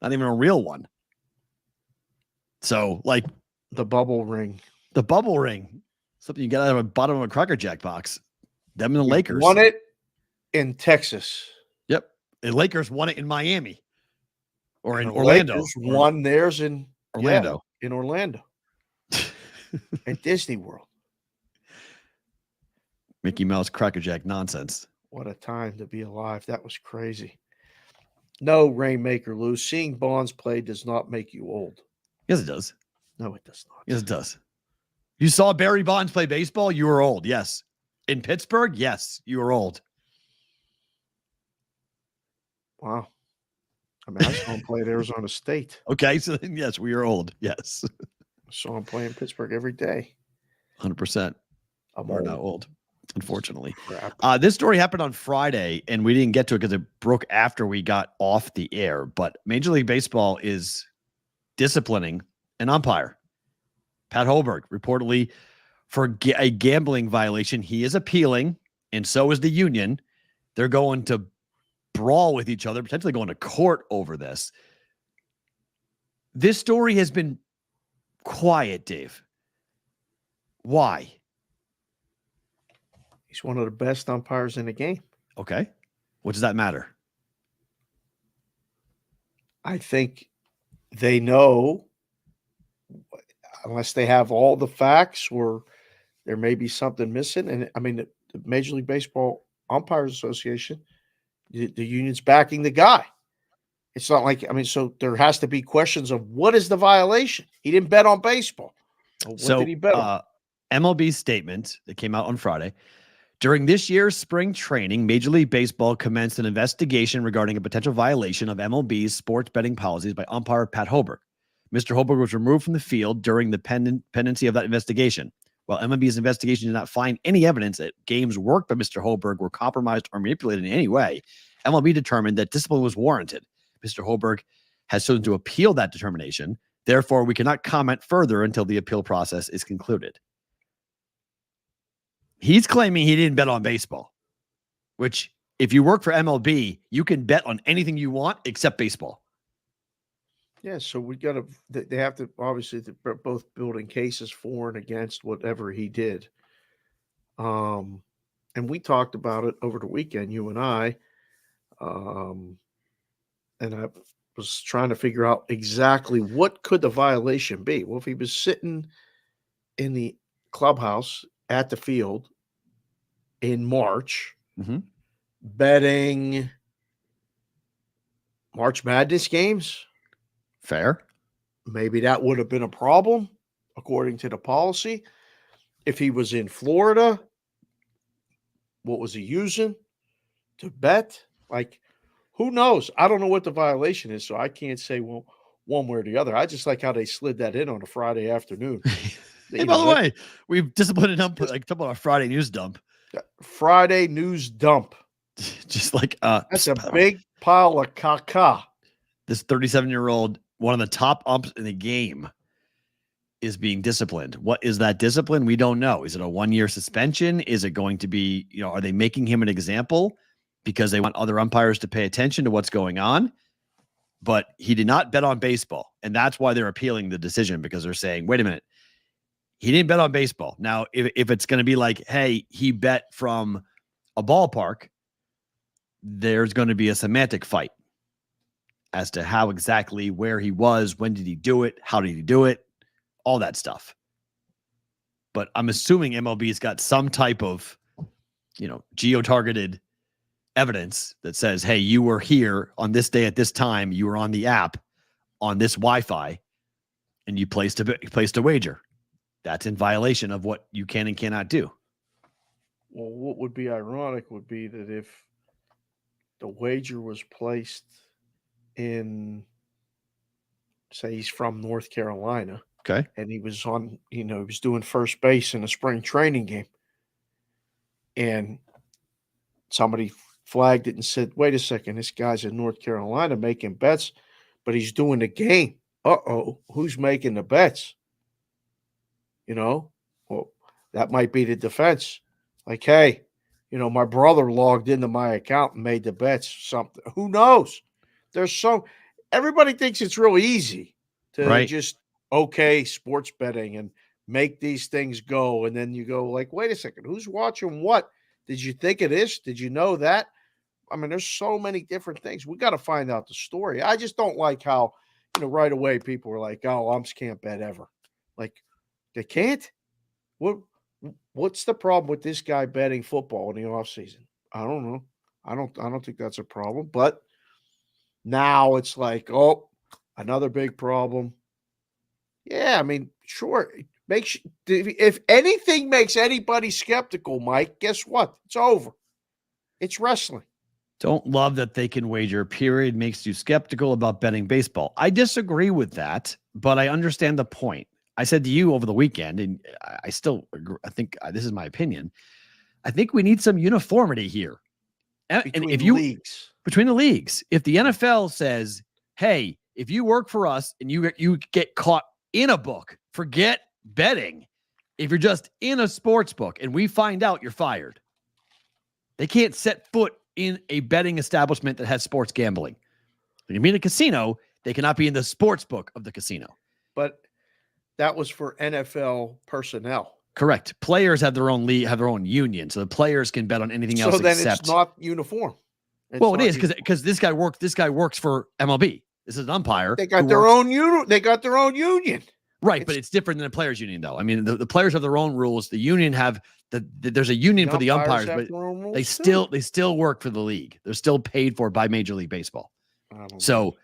not even a real one. So, like the bubble ring, something you get out of the bottom of a Cracker Jack box. Them and the Lakers won it in Texas. Yep, the Lakers won it in Miami or in Orlando. Lakers won theirs in Orlando. In Orlando. At Disney World. Mickey Mouse crackerjack nonsense. What a time to be alive. That was crazy. No, Rainmaker Lou. Seeing Bonds play does not make you old. Yes, it does. No, it does not. Yes, it does. You saw Barry Bonds play baseball? You were old. Yes. In Pittsburgh? Yes, you were old. Wow. I mean, I saw him play at Arizona State. Okay, so then, yes, we are old. Yes. I saw him play in Pittsburgh every day. 100%. We're old. not old, unfortunately. Crap. This story happened on Friday, and we didn't get to it because it broke after we got off the air. But Major League Baseball is disciplining an umpire. Pat Holberg, reportedly for a gambling violation. He is appealing, and so is the union. They're going to brawl with each other, potentially going to court over this. This story has been quiet, Dave. Why? He's one of the best umpires in the game. Okay. What does that matter? I think they know, unless they have all the facts or there may be something missing. And I mean, the Major League Baseball Umpires Association, the union's backing the guy. It's not like, I mean, so there has to be questions of what is the violation? He didn't bet on baseball. Well, what did he bet on? MLB's statement that came out on Friday. During this year's spring training, Major League Baseball commenced an investigation regarding a potential violation of MLB's sports betting policies by umpire Pat Holberg. Mr. Holberg was removed from the field during the pendency of that investigation. While MLB's investigation did not find any evidence that games worked by Mr. Holberg were compromised or manipulated in any way, MLB determined that discipline was warranted. Mr. Holberg has chosen to appeal that determination. Therefore, we cannot comment further until the appeal process is concluded. He's claiming he didn't bet on baseball, which if you work for MLB, you can bet on anything you want except baseball. Yeah, so we got to, they have to, obviously, they're both building cases for and against whatever he did. And we talked about it over the weekend, you and I. And I was trying to figure out exactly what could the violation be. Well, if he was sitting in the clubhouse at the field in March, betting March Madness games, fair. Maybe that would have been a problem according to the policy. If he was in Florida, what was he using to bet? Like, who knows? I don't know what the violation is, so I can't say one way or the other. I just like how they slid that in on a Friday afternoon. Hey, by the way, we've disciplined an umpire, like talk about a Friday news dump. Friday news dump. Just like that's a big pile of caca. This 37-year-old, one of the top umps in the game, is being disciplined. What is that discipline? We don't know. Is it a 1-year suspension? Is it going to be, are they making him an example because they want other umpires to pay attention to what's going on? But he did not bet on baseball. And that's why they're appealing the decision, because they're saying, wait a minute, he didn't bet on baseball. Now, if it's going to be like, hey, he bet from a ballpark, there's going to be a semantic fight as to how exactly where he was, when did he do it, how did he do it, all that stuff. But I'm assuming MLB's got some type of, geo-targeted evidence that says, hey, you were here on this day at this time, you were on the app on this Wi-Fi, and you placed a wager. That's in violation of what you can and cannot do. Well, what would be ironic would be that if the wager was placed in, say, he's from North Carolina. Okay. And he was on, he was doing first base in a spring training game. And somebody flagged it and said, wait a second, this guy's in North Carolina making bets, but he's doing the game. Uh-oh, who's making the bets? Well, that might be the defense. Like, hey, my brother logged into my account and made the bets, something. Who knows? Everybody thinks it's real easy to just, sports betting and make these things go. And then you go like, wait a second, who's watching what? Did you think of this? Did you know that? I mean, there's so many different things. We got to find out the story. I just don't like how, right away people were like, oh, umps can't bet ever. Like, they can't? What What's the problem with this guy betting football in the offseason? I don't know. I don't think that's a problem. But now it's like, oh, another big problem. Yeah, I mean, sure. If anything makes anybody skeptical, Mike, guess what? It's over. It's wrestling. Don't love that they can wager, period, makes you skeptical about betting baseball. I disagree with that, but I understand the point. I said to you over the weekend, and I still agree, I think this is my opinion. I think we need some uniformity here. Between the leagues. If the NFL says, hey, if you work for us and you get caught in a book, forget betting. If you're just in a sports book and we find out, you're fired. They can't set foot in a betting establishment that has sports gambling. When you mean a casino, they cannot be in the sports book of the casino. But that was for NFL personnel. Correct. Players have their own league, have their own union, so the players can bet on anything else. So then it's not uniform. It is because this guy works for MLB. This is an umpire. They got their own union. They got their own union. Right, but it's different than a players' union, though. I mean, the players have their own rules. The union have there's a union for the umpires, but they still work for the league. They're still paid for by Major League Baseball. So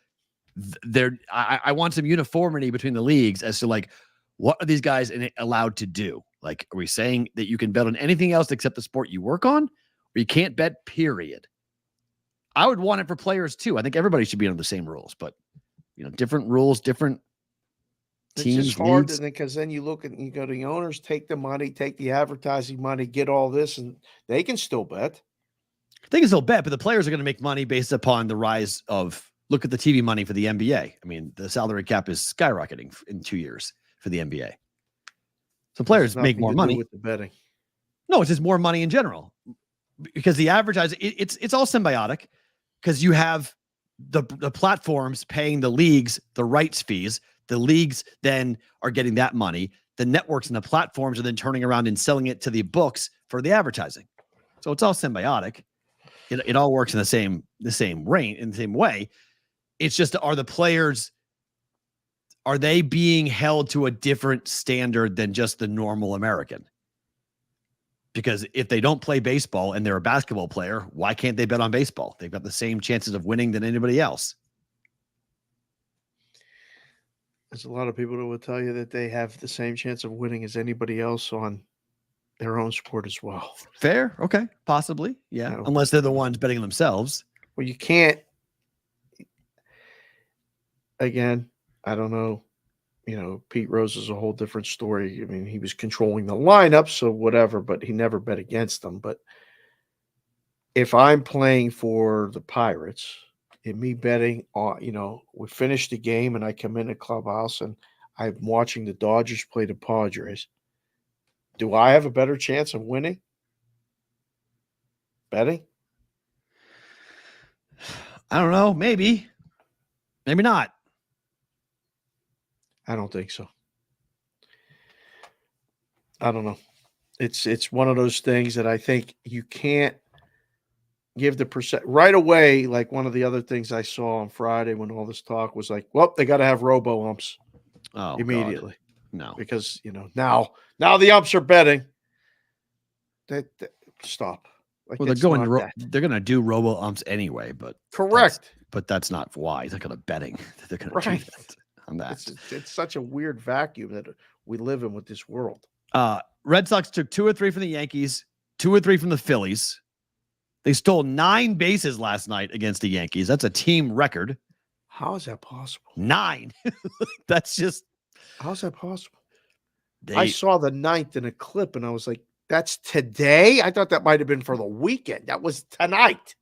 I want some uniformity between the leagues as to like what are these guys allowed to do? Like, are we saying that you can bet on anything else except the sport you work on, or you can't bet? Period. I would want it for players too. I think everybody should be under the same rules, but different rules, different. It's just hard because then you look and you go to the owners, take the money, take the advertising money, get all this, and they can still bet. They can still bet, but the players are going to make money based upon the rise of, look at the TV money for the NBA. I mean, the salary cap is skyrocketing in 2 years for the NBA. So players make more money with the betting. No, it's just more money in general because the advertising, it's all symbiotic because you have the platforms paying the leagues the rights fees. The leagues then are getting that money. The networks and the platforms are then turning around and selling it to the books for the advertising. So it's all symbiotic. It all works in the same range, in the same way. It's just, are the players, are they being held to a different standard than just the normal American? Because if they don't play baseball and they're a basketball player, why can't they bet on baseball? They've got the same chances of winning than anybody else. There's a lot of people that will tell you that they have the same chance of winning as anybody else on their own sport as well. Fair. Okay. Possibly. Yeah. No. Unless they're the ones betting themselves. Well, you can't. Again, I don't know. Pete Rose is a whole different story. I mean, he was controlling the lineup, so whatever, but he never bet against them. But if I'm playing for the Pirates, and me betting on, we finish the game and I come in the clubhouse and I'm watching the Dodgers play the Padres. Do I have a better chance of winning? Betting? I don't know. Maybe. Maybe not. I don't think so. I don't know. It's one of those things that I think you can't give the percent right away. Like one of the other things I saw on Friday when all this talk was like, well, they got to have robo umps immediately. God. No, because now the umps are betting. That stop. Like, well, they're going to do robo umps anyway, but correct. But that's not why they're going to betting. They're going to do that on that. It's such a weird vacuum that we live in with this world. Red Sox took 2 or 3 from the Yankees, 2 or 3 from the Phillies. They stole 9 bases last night against the Yankees. That's a team record. How is that possible? 9. That's just. How's that possible? I saw the 9th in a clip and I was like, that's today? I thought that might have been for the weekend. That was tonight.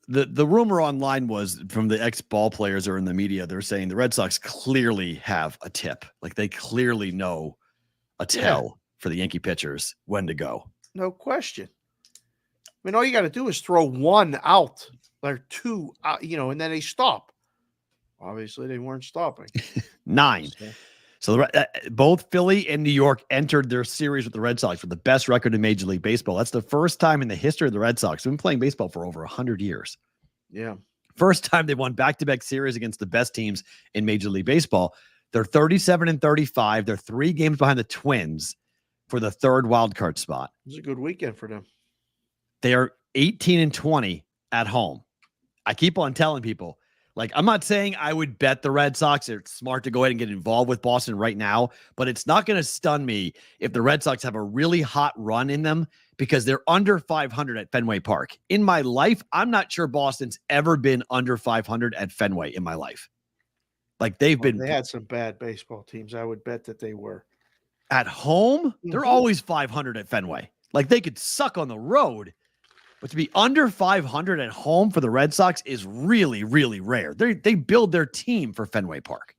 The rumor online was from the ex-ball players or in the media, they're saying the Red Sox clearly have a tip. Like they clearly know a tell for the Yankee pitchers when to go. No question. I mean, all you got to do is throw 1 out or 2 out, and then they stop. Obviously, they weren't stopping. 9. So both Philly and New York entered their series with the Red Sox with the best record in Major League Baseball. That's the first time in the history of the Red Sox. They've been playing baseball for over 100 years. Yeah. First time they won back-to-back series against the best teams in Major League Baseball. They're 37-35. They're 3 games behind the Twins for the third wild card spot. It was a good weekend for them. They are 18-20 at home. I keep on telling people, like, I'm not saying I would bet the Red Sox. It's smart to go ahead and get involved with Boston right now, but it's not going to stun me if the Red Sox have a really hot run in them because they're under 500 at Fenway Park. In my life, I'm not sure Boston's ever been under 500 at Fenway in my life. Like, they had some bad baseball teams. I would bet that they were. At home, they're always 500 at Fenway. Like, they could suck on the road. But to be under 500 at home for the Red Sox is really, really rare. They build their team for Fenway Park.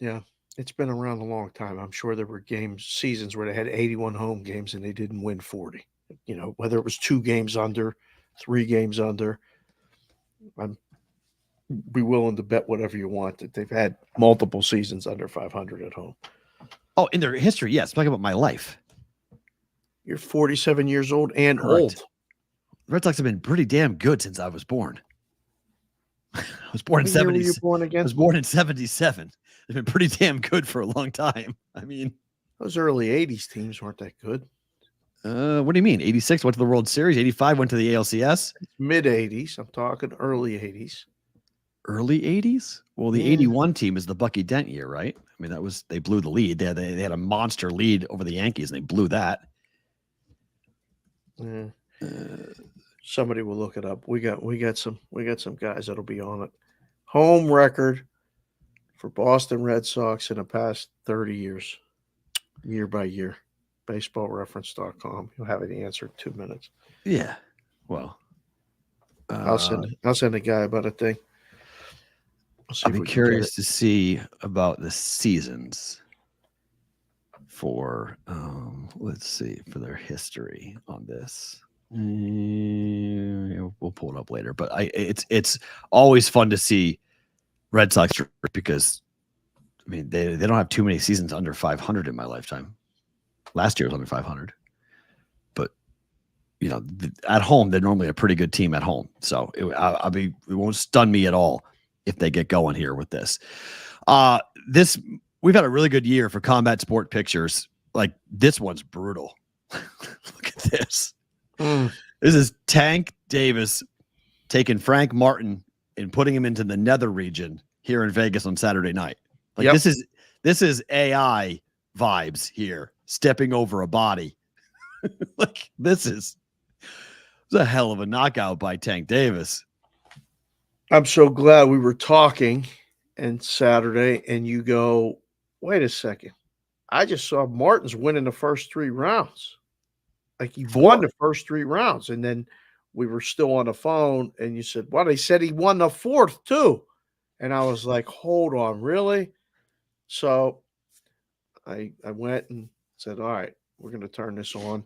Yeah, it's been around a long time. I'm sure there were seasons where they had 81 home games and they didn't win 40. You know, whether it was 2 games under, 3 games under. I'm be willing to bet whatever you want that they've had multiple seasons under 500 at home. Oh, in their history, yes. Talking about my life. You're 47 years old and Correct. old. The Red Sox have been pretty damn good since I was born. I was born in 70. Were you born again? I was born in 77. They've been pretty damn good for a long time. I mean, those early 80s teams weren't that good. What do you mean? 86 went to the World Series. 85 went to the ALCS. Mid 80s. I'm talking early 80s. Early 80s? Well, the 81 team is the Bucky Dent year, right? I mean, they blew the lead. They had a monster lead over the Yankees, and they blew that. Somebody will look it up. We got some guys that'll be on it. Home record for Boston Red Sox in the past 30 years, year by year. BaseballReference.com. You'll have the answer in 2 minutes. Yeah. Well, I'll send a guy about a thing. I'll be curious to see about the seasons for let's see, for their history on this. We'll pull it up later, but it's always fun to see Red Sox because I mean they don't have too many seasons under 500 in my lifetime. Last year was under 500, but you know, at home they're normally a pretty good team at home, so it won't stun me at all if they get going here with this. We've had a really good year for combat sport pictures. Like, this one's brutal. Look at this. This is Tank Davis taking Frank Martin and putting him into the nether region here in Vegas on Saturday night. Like, yep. This is AI vibes here, stepping over a body. Like, this is a hell of a knockout by Tank Davis. I'm so glad we were talking and Saturday, and you go, wait a second. I just saw Martin's winning the first 3 rounds. Like, he won the first 3 rounds. And then we were still on the phone, and you said, well, they said he won the 4th too. And I was like, hold on, really? So I went and said, all right, we're going to turn this on.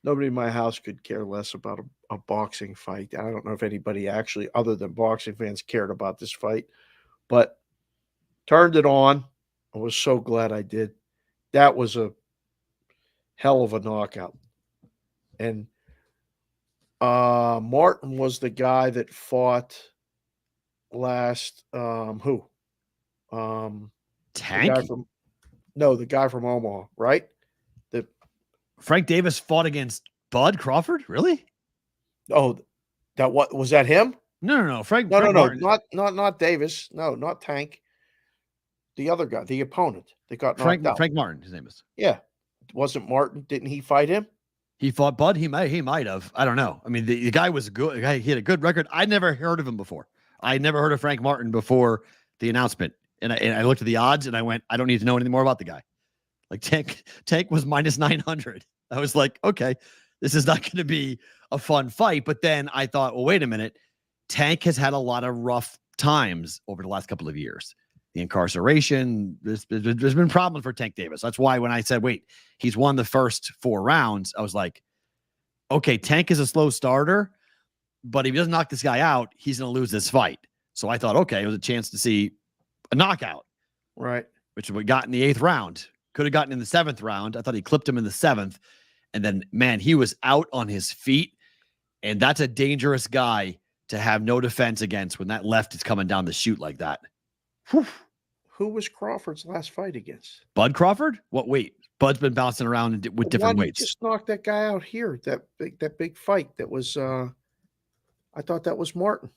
Nobody in my house could care less about a boxing fight. I don't know if anybody actually, other than boxing fans, cared about this fight. But turned it on. I was so glad I did. That was a hell of a knockout. And Martin was the guy that fought last. Who? Tank? The guy from Omaha, right? Frank Davis fought against Bud Crawford? Really? Oh, what was that him? No. Frank Martin. Not Davis. No, not Tank. The other guy, the opponent that got knocked out. Frank Martin, his name is. Yeah. Wasn't Martin? Didn't he fight him? He fought Bud. He might have. I don't know. I mean, the guy was good. He had a good record. I'd never heard of him before. I never heard of Frank Martin before the announcement. And I looked at the odds and I went, I don't need to know anything more about the guy. Like, Tank was minus 900. I was like, okay, this is not going to be a fun fight. But then I thought, well, wait a minute. Tank has had a lot of rough times over the last couple of years. The incarceration, there's been problems for Tank Davis. That's why when I said, wait, he's won the first 4 rounds, I was like, okay, Tank is a slow starter, but if he doesn't knock this guy out, he's going to lose this fight. So I thought, okay, it was a chance to see a knockout. Right. Which we got in the 8th round. Could have gotten in the 7th round. I thought he clipped him in the 7th. And then, man, he was out on his feet. And that's a dangerous guy to have no defense against when that left is coming down the chute like that. Whew. Who was Crawford's last fight against? Bud Crawford? What? Wait, Bud's been bouncing around with different weights. Just knocked that guy out here. That big fight. That was. I thought that was Martin.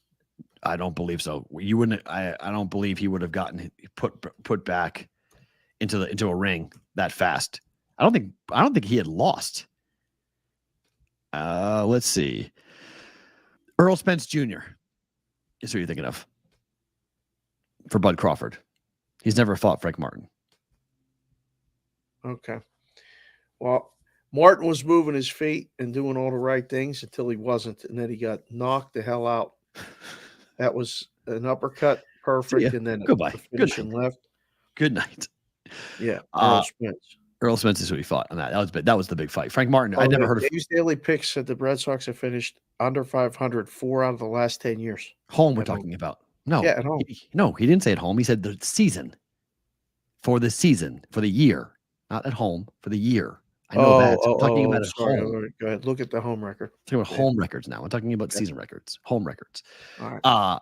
I don't believe so. You wouldn't. I don't believe he would have gotten put back into a ring that fast. I don't think he had lost. Let's see. Earl Spence Jr. is who you're thinking of for Bud Crawford. He's never fought Frank Martin. Okay. Well, Martin was moving his feet and doing all the right things until he wasn't, and then he got knocked the hell out. That was an uppercut, perfect, and then goodbye. Finish and left. Good night. Yeah, Earl Spence. Earl Spence is who he fought on that. That was the big fight. Frank Martin. I never heard of. Dave's daily picks said the Red Sox have finished under 500 4 out of the last 10 years. Home, we're talking about. No, yeah, at home. No, he didn't say at home. He said the season. For the season, for the year, not at home, for the year. I know that. I'm talking about at home. Go ahead. Look at the home record. I'm talking about home records now. I'm talking about season records, home records. All right.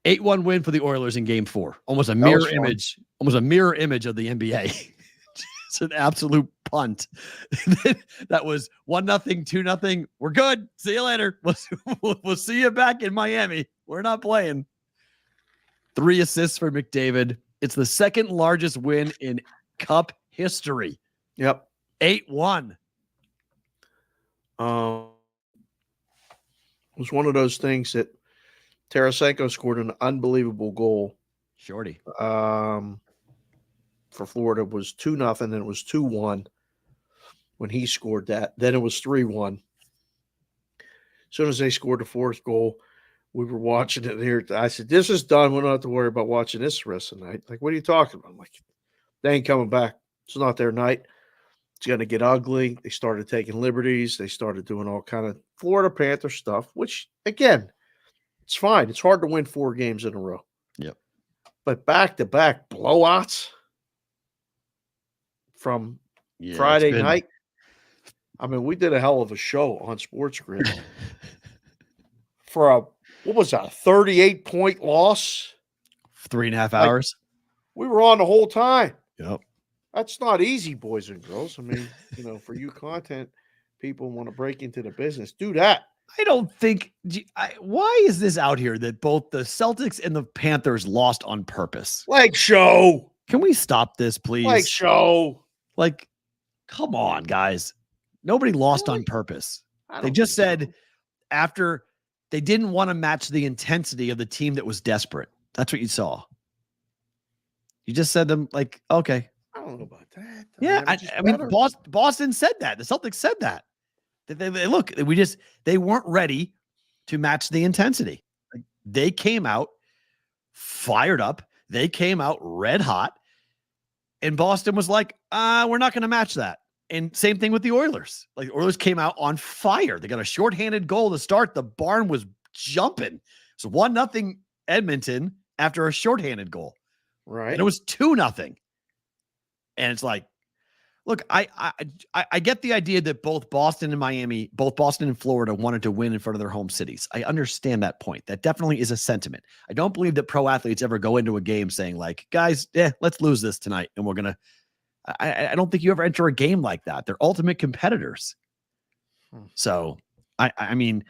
8-1 win for the Oilers in Game 4. Almost a mirror image of the NBA. It's an absolute punt. That was 1-0, 2-0. We're good. See you later. We'll see you back in Miami. We're not playing. 3 assists for McDavid. It's the second largest win in Cup history. Yep. 8-1. It was one of those things that Tarasenko scored an unbelievable goal. Shorty. For Florida was 2-0, and it was 2-1 when he scored that. Then it was 3-1. As soon as they scored the fourth goal, we were watching it here. I said, this is done. We don't have to worry about watching this the rest of the night. Like, what are you talking about? I'm like, they ain't coming back. It's not their night. It's going to get ugly. They started taking liberties. They started doing all kind of Florida Panther stuff, which, again, it's fine. It's hard to win 4 games in a row. Yep. But back-to-back blowouts from Friday night. I mean, we did a hell of a show on Sports Grid for a 38-point loss? 3.5 hours. We were on the whole time. Yep. That's not easy, boys and girls. I mean, for you content people want to break into the business, do that. I don't think. Why is this out here that both the Celtics and the Panthers lost on purpose? Leg show. Can we stop this, please? Leg show. Like, come on, guys. Nobody lost on purpose. They just said after they didn't want to match the intensity of the team that was desperate. That's what you saw. You just said them like, okay. I don't know about that. Yeah, I mean, Boston said that. The Celtics said that. They weren't ready to match the intensity. Like, they came out fired up. They came out red hot. And Boston was like, we're not going to match that. And same thing with the Oilers. Like, the Oilers came out on fire. They got a shorthanded goal to start. The barn was jumping. So 1-0 Edmonton after a shorthanded goal. Right. And it was 2-0. And it's like, look, I get the idea that both Boston and Miami, both Boston and Florida wanted to win in front of their home cities. I understand that point. That definitely is a sentiment. I don't believe that pro athletes ever go into a game saying like, guys, let's lose this tonight. And we're going to, I don't think you ever enter a game like that. They're ultimate competitors. So, I mean,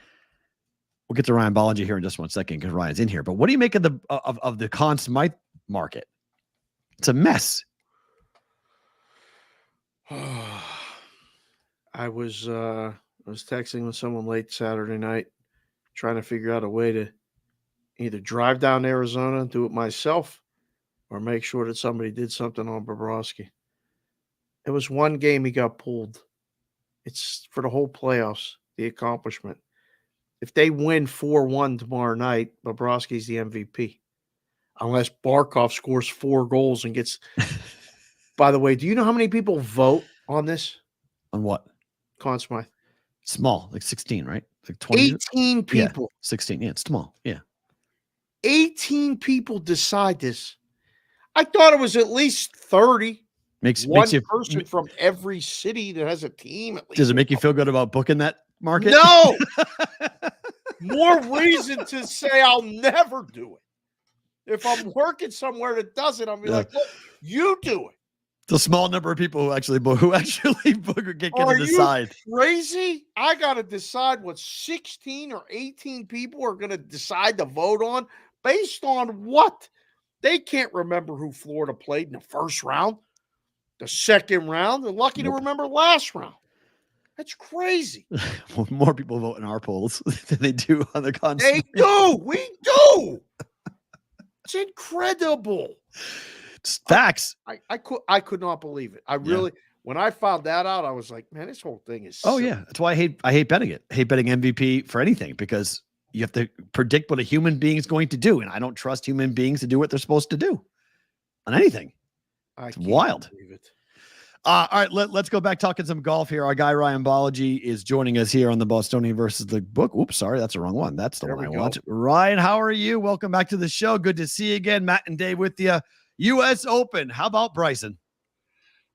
we'll get to Ryan Ballengee here in just 1 second because Ryan's in here. But what do you make of the Conn Smythe market? It's a mess. I was texting with someone late Saturday night, trying to figure out a way to either drive down to Arizona and do it myself, or make sure that somebody did something on Bobrovsky. It was one game he got pulled. It's for the whole playoffs, the accomplishment. If they win 4-1 tomorrow night, Bobrovsky's the MVP. Unless Barkov scores 4 goals and gets... By the way, do you know how many people vote on this? On what? Conn Smythe. Small, like 16, right? Like 20. 18 people. Yeah, 16. Yeah, it's small. Yeah. 18 people decide this. I thought it was at least 30. Makes you person from every city that has a team. At least. Does it make you feel good about booking that market? No. More reason to say I'll never do it. If I'm working somewhere that doesn't, I'll be like, look, you do it. The small number of people who actually get Are to decide. You crazy? I got to decide what 16 or 18 people are going to decide to vote on based on what? They can't remember who Florida played in the first round, the second round. They're lucky to remember last round. That's crazy. More people vote in our polls than they do on the They do. We do. It's incredible. It's facts. I could not believe it. I really, when I found that out, I was like, man, this whole thing is. Oh, yeah. That's why I hate betting it. I hate betting MVP for anything because you have to predict what a human being is going to do. And I don't trust human beings to do what they're supposed to do on anything. It's wild. Believe it. All right, let's go back talking some golf here. Our guy Ryan Ballengee is joining us here on the Bostonian versus the book. Oops, sorry, that's the wrong one. That's the one I want. Ryan, how are you? Welcome back to the show. Good to see you again. Matt and Dave with you. U.S. Open. How about Bryson?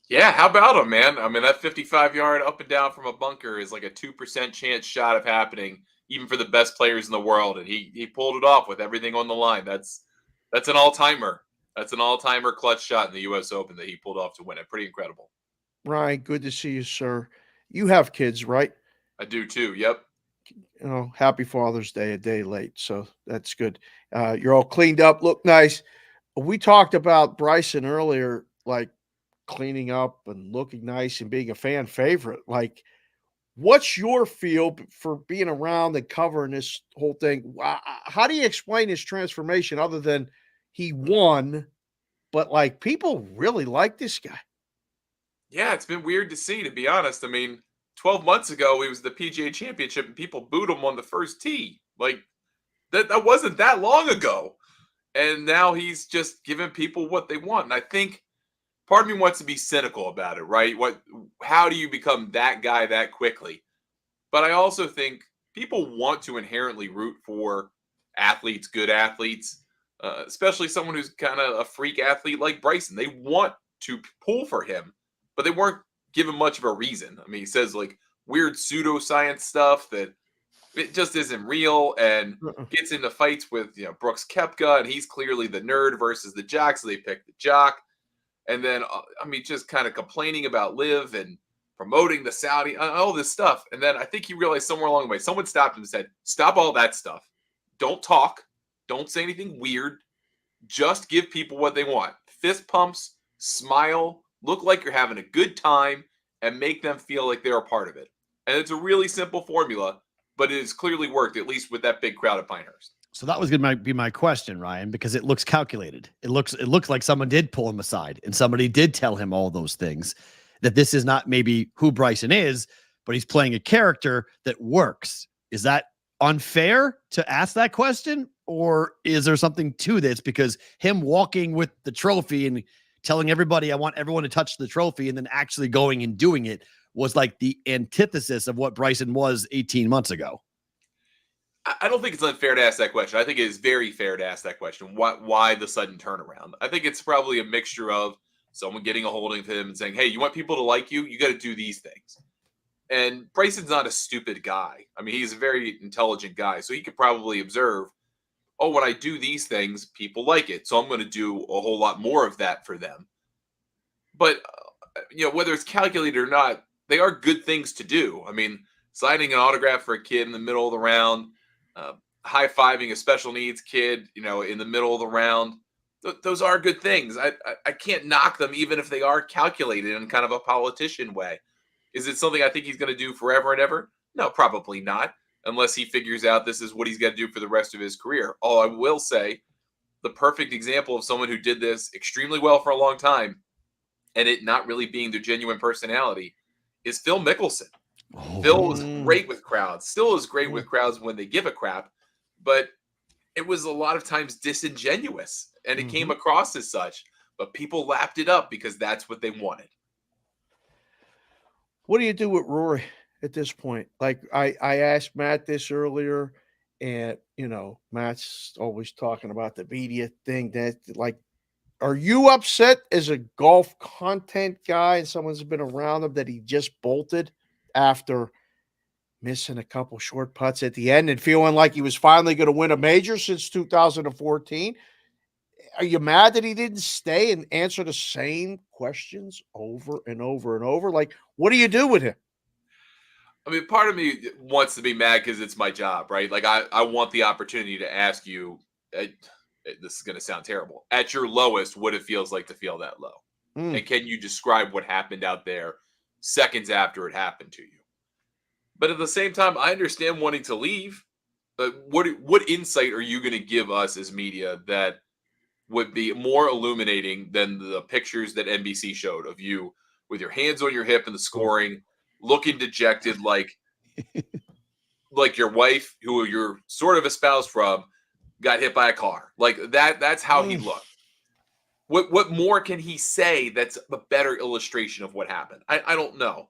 Yeah, how about him, man? I mean, that 55-yard up and down from a bunker is like a 2% chance shot of happening, even for the best players in the world. And he pulled it off with everything on the line. That's an all-timer. That's an all-timer clutch shot in the U.S. Open that he pulled off to win it. Pretty incredible. Ryan, good to see you, sir. You have kids, right? I do too. Yep. You know, happy Father's Day, a day late. So that's good. You're all cleaned up, look nice. We talked about Bryson earlier, like cleaning up and looking nice and being a fan favorite. Like, what's your feel for being around and covering this whole thing? How do you explain his transformation other than he won, but like people really like this guy? Yeah, it's been weird to see, to be honest. I mean, 12 months ago, he was the PGA Championship and people booed him on the first tee. Like, that wasn't that long ago. And now he's just giving people what they want. And I think part of me wants to be cynical about it, right? How do you become that guy that quickly? But I also think people want to inherently root for athletes, good athletes, especially someone who's kind of a freak athlete like Bryson. They want to pull for him, but they weren't given much of a reason. I mean, he says like weird pseudoscience stuff that it just isn't real, and gets into fights with Brooks Koepka, and he's clearly the nerd versus the jock, so they pick the jock. And then just kind of complaining about Liv and promoting the Saudi, all this stuff. And then I think he realized somewhere along the way, someone stopped him and said, "Stop all that stuff. Don't talk. Don't say anything weird. Just give people what they want. Fist pumps, smile, look like you're having a good time, and make them feel like they're a part of it." And it's a really simple formula, but it has clearly worked, at least with that big crowd at Pinehurst. So that was going to be my question, Ryan, because it looks calculated. It looks like someone did pull him aside and somebody did tell him all those things, that this is not maybe who Bryson is, but he's playing a character that works. Is that unfair to ask that question? Or is there something to this? Because him walking with the trophy and telling everybody, I want everyone to touch the trophy, and then actually going and doing it was like the antithesis of what Bryson was 18 months ago. I don't think it's unfair to ask that question. I think it is very fair to ask that question. Why the sudden turnaround? I think it's probably a mixture of someone getting a hold of him and saying, "Hey, you want people to like you? You got to do these things." And Bryson's not a stupid guy. I mean, he's a very intelligent guy. So he could probably observe, oh, when I do these things, people like it. So I'm going to do a whole lot more of that for them. But, whether it's calculated or not, they are good things to do. I mean, signing an autograph for a kid in the middle of the round, high-fiving a special needs kid, in the middle of the round. Those are good things. I can't knock them even if they are calculated in kind of a politician way. Is it something I think he's going to do forever and ever? No, probably not, unless he figures out this is what he's got to do for the rest of his career. All I will say, the perfect example of someone who did this extremely well for a long time and it not really being their genuine personality is Phil Mickelson. Phil was great with crowds, still is great with crowds when they give a crap, but it was a lot of times disingenuous, and it came across as such, but people lapped it up because that's what they wanted. What do you do with Rory at this point? Like I asked Matt this earlier, and Matt's always talking about the media thing. That like, are you upset as a golf content guy and someone's been around him that he just bolted after missing a couple short putts at the end and feeling like he was finally going to win a major since 2014? are you mad that he didn't stay and answer the same questions over and over and over? Like, what do you do with him? I mean, part of me wants to be mad because it's my job, right? Like, I want the opportunity to ask you, this is going to sound terrible, at your lowest, what it feels like to feel that low. And can you describe what happened out there seconds after it happened to you? But at the same time, I understand wanting to leave. But what insight are you going to give us as media that would be more illuminating than the pictures that NBC showed of you with your hands on your hip and the scoring, looking dejected, like your wife, who you're sort of espoused from, got hit by a car. Like that's how he looked. What more can he say that's a better illustration of what happened? I don't know.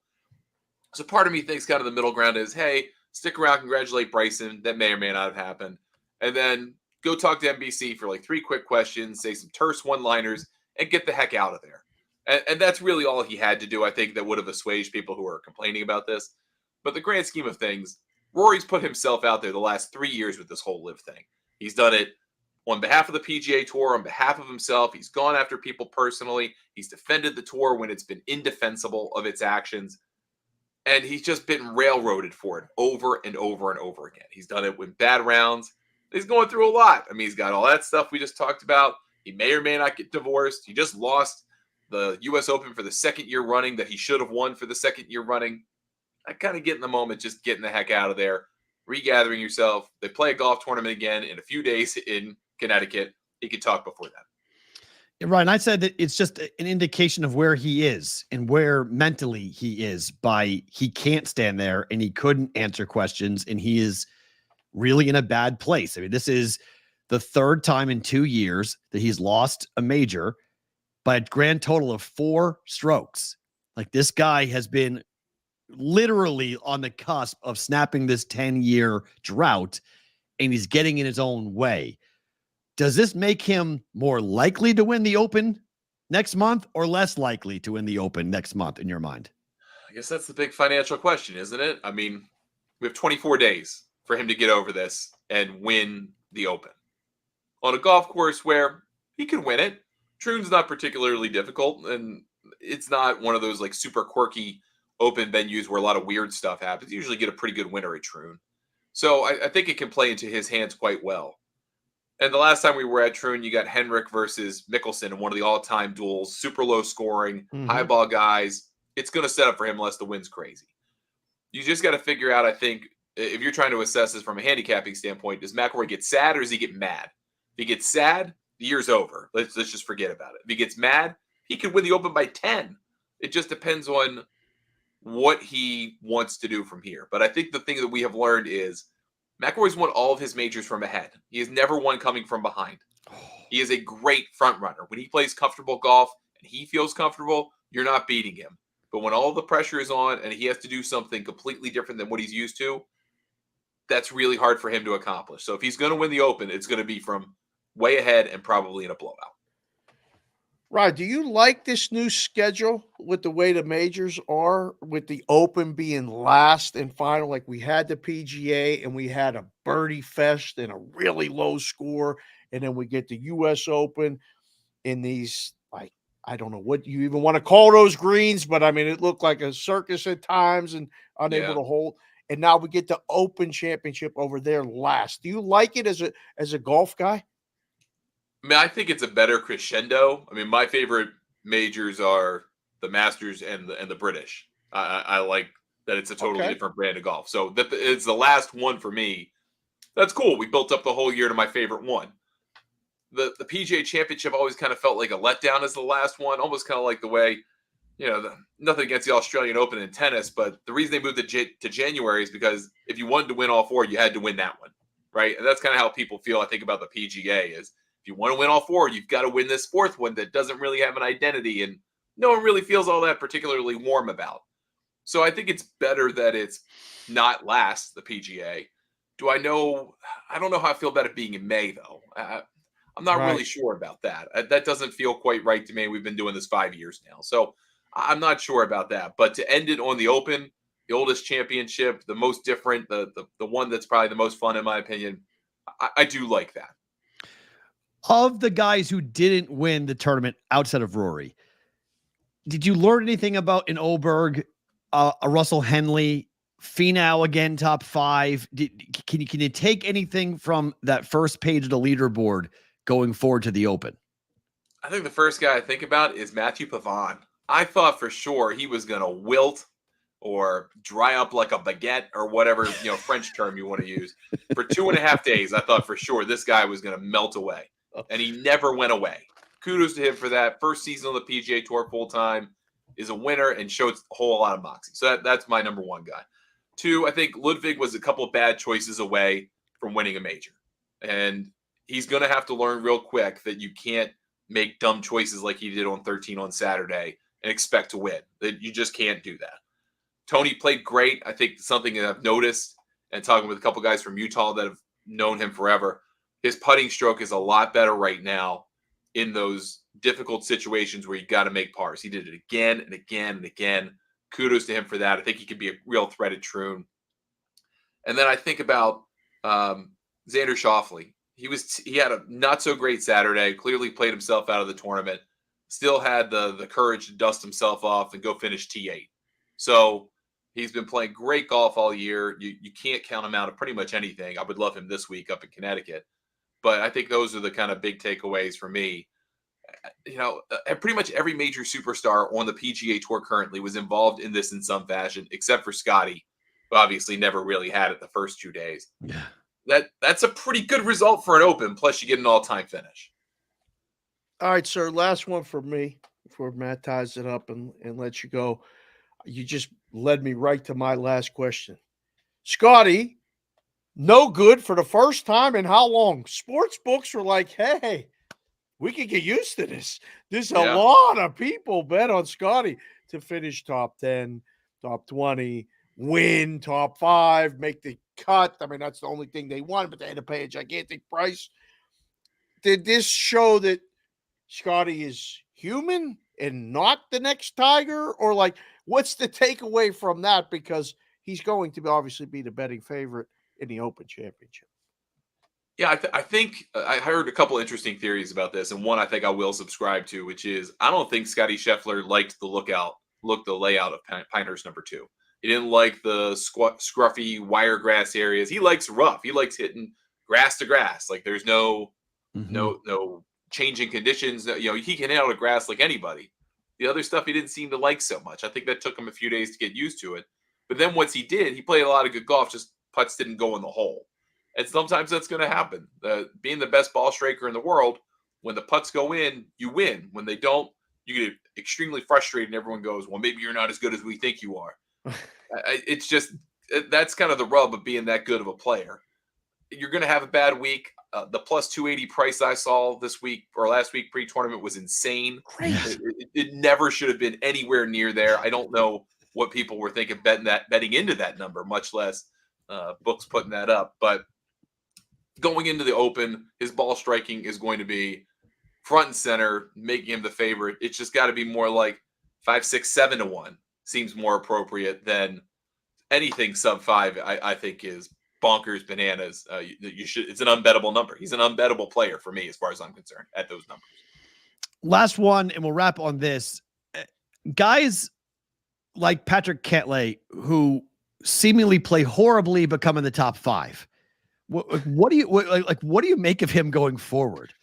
So part of me thinks kind of the middle ground is, hey, stick around, congratulate Bryson. That may or may not have happened. And then go talk to NBC for like 3 quick questions, say some terse one-liners, and get the heck out of there. And that's really all he had to do, I think, that would have assuaged people who are complaining about this. But the grand scheme of things, Rory's put himself out there the last 3 years with this whole live thing. He's done it on behalf of the PGA Tour, on behalf of himself. He's gone after people personally. He's defended the tour when it's been indefensible of its actions. And he's just been railroaded for it over and over and over again. He's done it with bad rounds. He's going through a lot. I mean, he's got all that stuff we just talked about. He may or may not get divorced. He just lost the U.S. Open for the second year running that he should have won for the second year running. I kind of get in the moment, just getting the heck out of there, regathering yourself. They play a golf tournament again in a few days in Connecticut. He could talk before that. Right. And I said that it's just an indication of where he is and where mentally he is by he can't stand there and he couldn't answer questions and he is really in a bad place. I mean, this is the 3rd time in 2 years that he's lost a major by a grand total of 4 strokes. Like this guy has been literally on the cusp of snapping this 10-year drought and he's getting in his own way. Does this make him more likely to win the Open next month or less likely to win the Open next month in your mind? I guess that's the big financial question, isn't it? I mean, we have 24 days for him to get over this and win the Open on a golf course where he can win it. Troon's not particularly difficult, and it's not one of those like super quirky Open venues where a lot of weird stuff happens. You usually get a pretty good winner at Troon. So I think it can play into his hands quite well. And the last time we were at Troon, you got Henrik versus Mickelson in one of the all-time duels, super low scoring, high ball guys. It's going to set up for him unless the wind's crazy. You just got to figure out, I think, if you're trying to assess this from a handicapping standpoint, does McIlroy get sad or does he get mad? If he gets sad, the year's over. Let's just forget about it. If he gets mad, he could win the Open by 10. It just depends on what he wants to do from here. But I think the thing that we have learned is McIlroy's won all of his majors from ahead. He has never won coming from behind. He is a great front runner. When he plays comfortable golf and he feels comfortable, you're not beating him. But when all the pressure is on and he has to do something completely different than what he's used to, that's really hard for him to accomplish. So if he's going to win the Open, it's going to be from way ahead and probably in a blowout. Rod, do you like this new schedule with the way the majors are, with the Open being last and final? Like we had the PGA and we had a birdie fest and a really low score, and then we get the U.S. Open in these, like, I don't know what you even want to call those greens, but I mean, it looked like a circus at times and unable to hold. And now we get the Open Championship over there last. Do you like it as a golf guy? I mean, I think it's a better crescendo. I mean, my favorite majors are the Masters and the British. I like that it's a totally different brand of golf. So that it's the last one for me. That's cool. We built up the whole year to my favorite one. The PGA Championship always kind of felt like a letdown as the last one, almost kind of like the way, nothing against the Australian Open in tennis, but the reason they moved it to January is because if you wanted to win all 4, you had to win that one, right? And that's kind of how people feel, I think, about the PGA is, if you want to win all 4, you've got to win this 4th one that doesn't really have an identity and no one really feels all that particularly warm about. So I think it's better that it's not last, the PGA. I don't know how I feel about it being in May, though. I'm not really sure about that. That doesn't feel quite right to me. We've been doing this 5 years now. So I'm not sure about that. But to end it on the Open, the oldest championship, the most different, the one that's probably the most fun, in my opinion, I do like that. Of the guys who didn't win the tournament outside of Rory, did you learn anything about an Oberg, a Russell Henley, Finau again, top 5? Can you take anything from that first page of the leaderboard going forward to the Open? I think the first guy I think about is Matthew Pavon. I thought for sure he was going to wilt or dry up like a baguette or whatever, French term you want to use. For 2.5 days, I thought for sure this guy was going to melt away, and he never went away. Kudos to him for that. First season on the PGA Tour full time, is a winner and showed a whole lot of moxie. So that's my number one guy. 2, I think Ludwig was a couple of bad choices away from winning a major. And he's going to have to learn real quick that you can't make dumb choices like he did on 13 on Saturday and expect to win. That you just can't do that. Tony played great. I think something that I've noticed, and talking with a couple guys from Utah that have known him forever, his putting stroke is a lot better right now in those difficult situations where you got to make pars. He did it again and again and again. Kudos to him for that. I think he could be a real threat at Troon. And then I think about Xander Schauffele. He had a not so great Saturday, clearly played himself out of the tournament, still had the courage to dust himself off and go finish T8. So he's been playing great golf all year. You can't count him out of pretty much anything. I would love him this week up in Connecticut. But I think those are the kind of big takeaways for me. Pretty much every major superstar on the PGA Tour currently was involved in this in some fashion, except for Scotty, who obviously never really had it the first 2 days. Yeah. That's a pretty good result for an Open, plus you get an all-time finish. All right, sir, last one for me before Matt ties it up and lets you go. You just led me right to my last question. Scotty, no good for the first time in how long? Sports books were like, hey, we can get used to this. There's a lot of people bet on Scotty to finish top 10, top 20, win top 5, make the cut. I mean, that's the only thing they want, but they had to pay a gigantic price. Did this show that Scotty is human and not the next Tiger? Or like, what's the takeaway from that? Because he's going to obviously be the betting favorite in the Open Championship. Yeah, I think I heard a couple interesting theories about this, and one I think I will subscribe to, which is I don't think Scotty Scheffler liked the layout of Pinehurst number 2. He didn't like the scruffy wiregrass areas. He likes rough. He likes hitting grass to grass. Like there's no changing conditions. He can hit out of grass like anybody. The other stuff he didn't seem to like so much. I think that took him a few days to get used to it. But then once he did, he played a lot of good golf. Just putts didn't go in the hole. And sometimes that's going to happen. Being the best ball striker in the world, when the putts go in, you win. When they don't, you get extremely frustrated and everyone goes, well, maybe you're not as good as we think you are. It's just that's kind of the rub of being that good of a player. You're going to have a bad week. The plus 280 price I saw this week or last week pre-tournament was insane. It never should have been anywhere near there. I don't know what people were thinking betting into that number, much less books putting that up. But going into the Open, his ball striking is going to be front and center, making him the favorite. It's just got to be more like 5, 6, 7 to 1. Seems more appropriate than anything sub 5. I think is bonkers bananas. It's an unbettable number. He's an unbettable player for me, as far as I'm concerned, at those numbers. Last one, and we'll wrap on this. Guys like Patrick Cantlay, who seemingly play horribly, become in the top 5. What do you make of him going forward?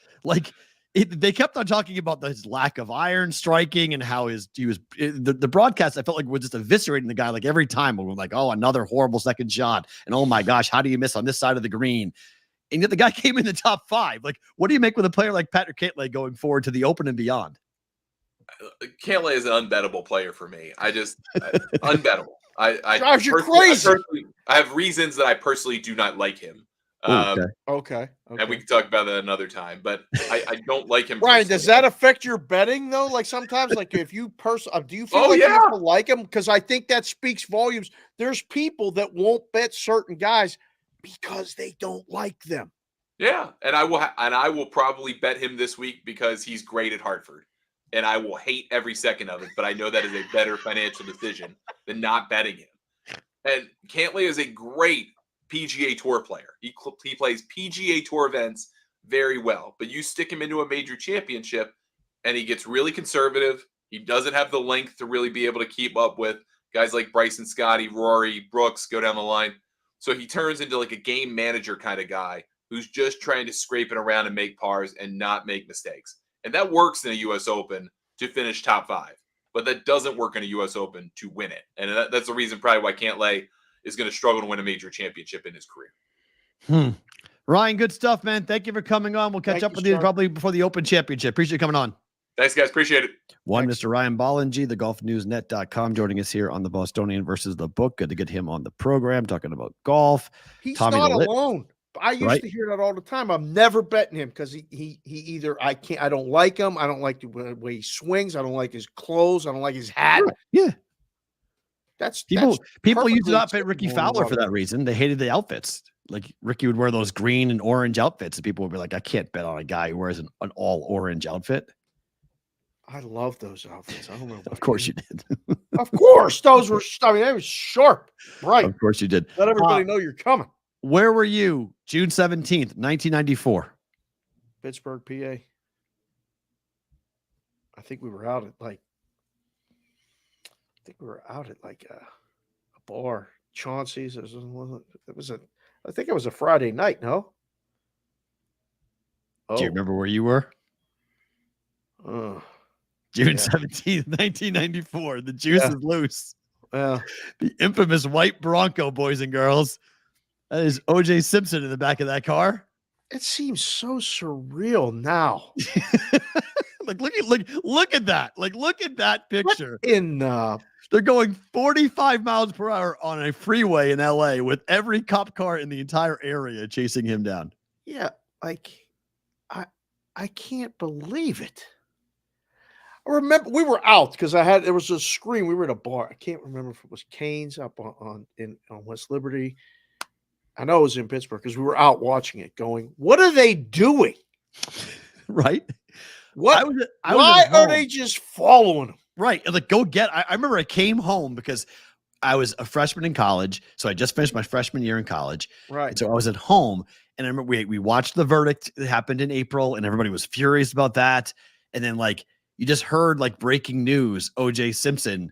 They kept on talking about his lack of iron striking and how the broadcast, I felt like was just eviscerating the guy like every time. We're like, oh, another horrible second shot. And oh my gosh, how do you miss on this side of the green? And yet the guy came in the top 5. Like, what do you make with a player like Patrick Cantlay going forward to the Open and beyond? Cantlay is an unbettable player for me. Unbettable. Drives you crazy. I have reasons that I personally do not like him. Okay. And we can talk about that another time, but I don't like him. Ryan, does that affect your betting though? Like sometimes, like if you do you feel you have to like him? Because I think that speaks volumes. There's people that won't bet certain guys because they don't like them. Yeah, and I will probably bet him this week because he's great at Hartford, and I will hate every second of it. But I know that is a better financial decision than not betting him. And Cantlay is a great PGA Tour player. He plays PGA Tour events very well. But you stick him into a major championship and he gets really conservative. He doesn't have the length to really be able to keep up with guys like Bryson, Scotty, Rory, Brooks, go down the line. So he turns into like a game manager kind of guy who's just trying to scrape it around and make pars and not make mistakes. And that works in a U.S. Open to finish top 5. But that doesn't work in a U.S. Open to win it. And that's the reason probably why Cantlay is going to struggle to win a major championship in his career. Ryan, good stuff, man. Thank you for coming on. We'll catch up with you probably before the Open Championship. Appreciate you coming on. Thanks, guys. Appreciate it. Mr. Ryan Ballengee, thegolfnewsnet.com, joining us here on the Bostonian versus the Book. Good to get him on the program, talking about golf. He's Tommy not DeLitt. alone. I used to hear that all the time. I'm never betting him because he either I don't like him. I don't like the way he swings. I don't like his clothes. I don't like his hat. Yeah. People used to not bet Ricky Fowler for that reason. They hated the outfits. Like Ricky would wear those green and orange outfits, and people would be like, I can't bet on a guy who wears an all orange outfit. I love those outfits. I don't know. Of course you did. Of course. Those were, they were sharp. Right. Of course you did. Let everybody know you're coming. Where were you June 17th, 1994? Pittsburgh, PA. I think we were out at like a bar. Chauncey's. I think it was a Friday night, no? Do you remember where you were? June 17th, 1994. The juice is loose. Well, the infamous white Bronco, boys and girls. That is O.J. Simpson in the back of that car. It seems so surreal now. Like, look at that. Like, look at that picture. They're going 45 miles per hour on a freeway in LA with every cop car in the entire area chasing him down. Yeah, like I can't believe it. I remember we were out because there was a screen. We were at a bar. I can't remember if it was Cane's up on West Liberty. I know it was in Pittsburgh because we were out watching it going, what are they doing? Right? Why are they just following them? Right. And like, I remember I came home because I was a freshman in college. So I just finished my freshman year in college. Right. And so I was at home and I remember we watched the verdict that happened in April and everybody was furious about that. And then like, you just heard like breaking news. O.J. Simpson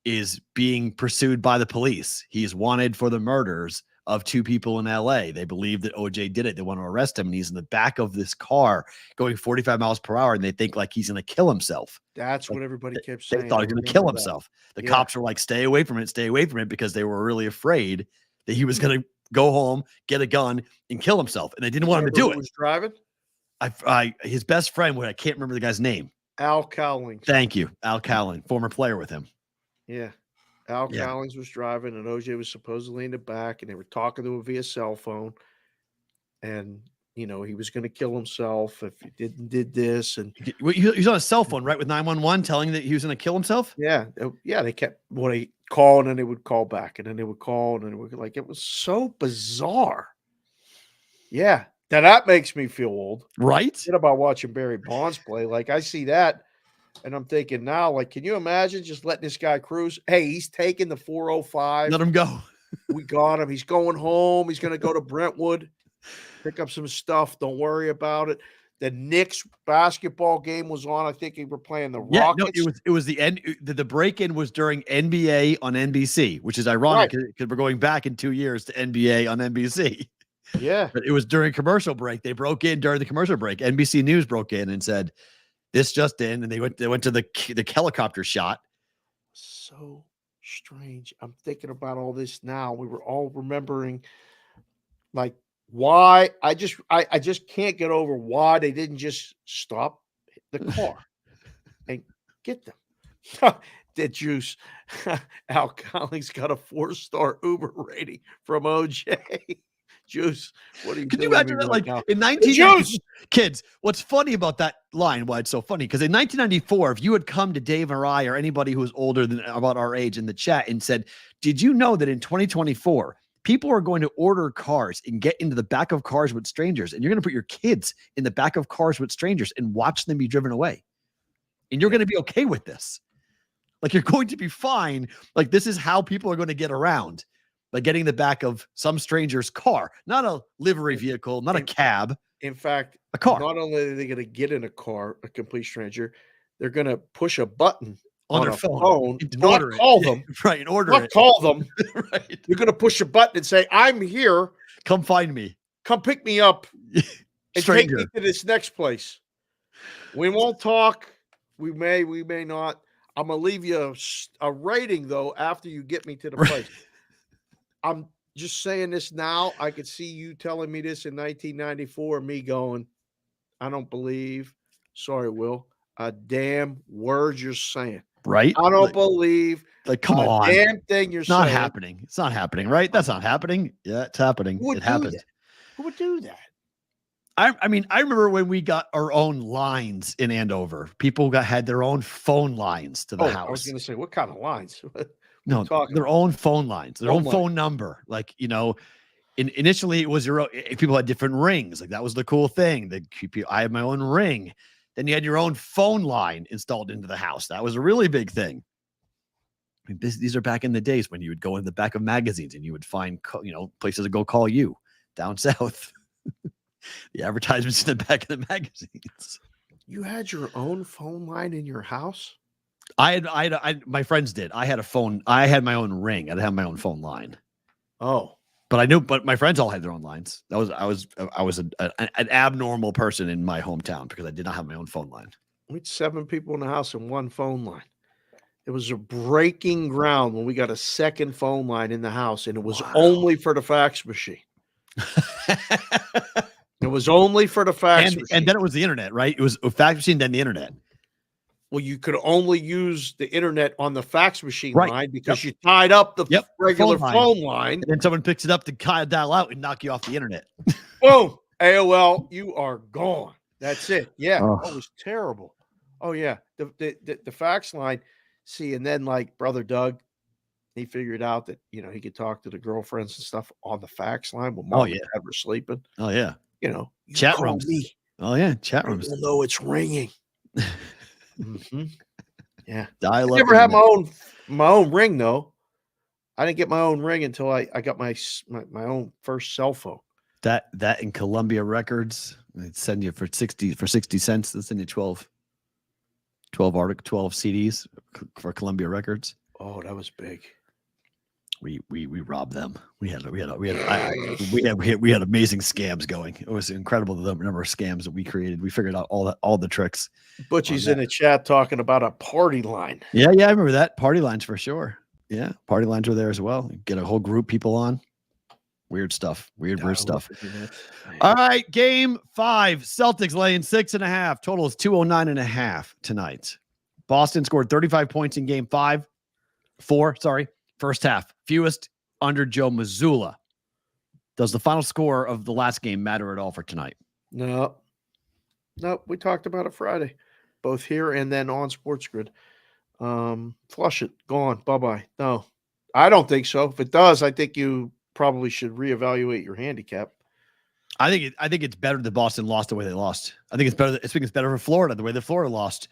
is being pursued by the police. He's wanted for the murders of 2 people in LA. They believe that O.J. did it. They want to arrest him. And he's in the back of this car going 45 miles per hour. And they think like he's going to kill himself. That's what everybody kept saying. They thought he was going to kill himself. The cops were like, stay away from it because they were really afraid that he was going to go home, get a gun and kill himself. And they didn't want him to do it. Who was driving? His best friend, I can't remember the guy's name. Al Cowlings. Thank you. Al Cowling, former player with him. Yeah. Al Cowlings was driving and OJ was supposedly in the back and they were talking to him via cell phone. And, he was going to kill himself if he did this. And he was on a cell phone, right? With 911 telling that he was going to kill himself. Yeah. Yeah. They kept call and then they would call back and then they would call and then it was so bizarre. Yeah. Now that makes me feel old. Right. Forget about watching Barry Bonds play. Like I see that. And I'm thinking now, like, can you imagine just letting this guy cruise? Hey, he's taking the 405. Let him go. We got him. He's going home. He's going to go to Brentwood, pick up some stuff. Don't worry about it. The Knicks basketball game was on. I think they were playing the Rockets. No, it was the end. The break-in was during NBA on NBC, which is ironic because we're going back in 2 years to NBA on NBC. Yeah. But it was during commercial break. They broke in during the commercial break. NBC News broke in and said, this just in, and they went to the helicopter shot. So strange. I'm thinking about all this now. We were all remembering like why I just can't get over why they didn't just stop the car and get them. The juice. Al Collins got a 4-star Uber rating from OJ. Juice, what are you Can doing? you imagine that? Like now? In 1990, kids, what's funny about that line? Why it's so funny? Because in 1994, if you had come to Dave or I or anybody who was older than about our age in the chat and said, "Did you know that in 2024 people are going to order cars and get into the back of cars with strangers, and you're going to put your kids in the back of cars with strangers and watch them be driven away, and you're going to be okay with this? Like you're going to be fine. Like this is how people are going to get around." By getting the back of some stranger's car, not a livery vehicle, not a cab. In fact, A car. not only are they going to get in a car, a complete stranger, they're going to push a button On their a phone. not Order it. call them, Right, and order not it. call them. Right. You're going to push a button and say, "I'm here. Come find me. Come pick me up and take Stranger. me to this next place." We won't talk. We may not. I'm gonna leave you a rating though after you get me to the place. I'm just saying this now. I could see you telling me this in 1994. Me going, I don't believe. Sorry, Will. A damn word you're saying. Right? I don't believe. Like, come a on. damn thing you're It's not saying. happening. It's not happening, right? That's not happening. Yeah, it's happening. Who would It do happened. that? Who would do that? I mean, I remember when we got our own lines in Andover. People had their own phone lines to the house. I was going to say, what kind of lines? No, their own phone lines, their own phone number. Like, initially it was your own. People had different rings. Like, that was the cool thing. I had my own ring. Then you had your own phone line installed into the house. That was a really big thing. I mean, these are back in the days when you would go in the back of magazines and you would find, places to go call you down south. The advertisements in the back of the magazines. You had your own phone line in your house? My friends did. I had a phone. I had my own ring. I didn't have my own phone line. Oh, but my friends all had their own lines. I was an abnormal person in my hometown because I did not have my own phone line. We had 7 people in the house and one phone line. It was a breaking ground when we got a second phone line in the house, and it was only for the fax machine. It was only for the fax machine. And then it was the internet, right? It was a fax machine, then the internet. Well, you could only use the internet on the fax machine Right. line because you tied up the regular phone line. And then someone picks it up to kind of dial out and knock you off the internet. Boom. AOL, you are gone. That's it. Yeah. Oh. It was terrible. Oh, yeah. The fax line. See, and then like Brother Doug, he figured out that, he could talk to the girlfriends and stuff on the fax line when mom and dad were sleeping. Oh, yeah. You Chat call rooms. me. Oh, yeah. Chat rooms. You'll know it's ringing. Mm-hmm. Yeah. I Dial up never had internet. my own ring though. I didn't get my own ring until I got my own first cell phone. That in Columbia Records, they'd send you for 60 cents. They'll send you 12 CDs for Columbia Records. Oh, that was big. We robbed them. We had amazing scams going. It was incredible the number of scams that we created. We figured out all the tricks. Butchie's in the chat talking about a party line. Yeah, I remember that. Party lines for sure. Yeah, party lines were there as well. Get a whole group people on. Weird stuff. Weird stuff. All right, game 5. Celtics laying 6.5. Total is 209.5 tonight. Boston scored 35 points in game 4, first half. Fewest under Joe Mazzulla. Does the final score of the last game matter at all for tonight? No, we talked about it Friday, both here and then on Sports Grid. Flush it. Gone. Bye-bye. No, I don't think so. If it does, I think you probably should reevaluate your handicap. I think it's better that Boston lost the way they lost. I think it's better. I think it's better for Florida the way that Florida lost.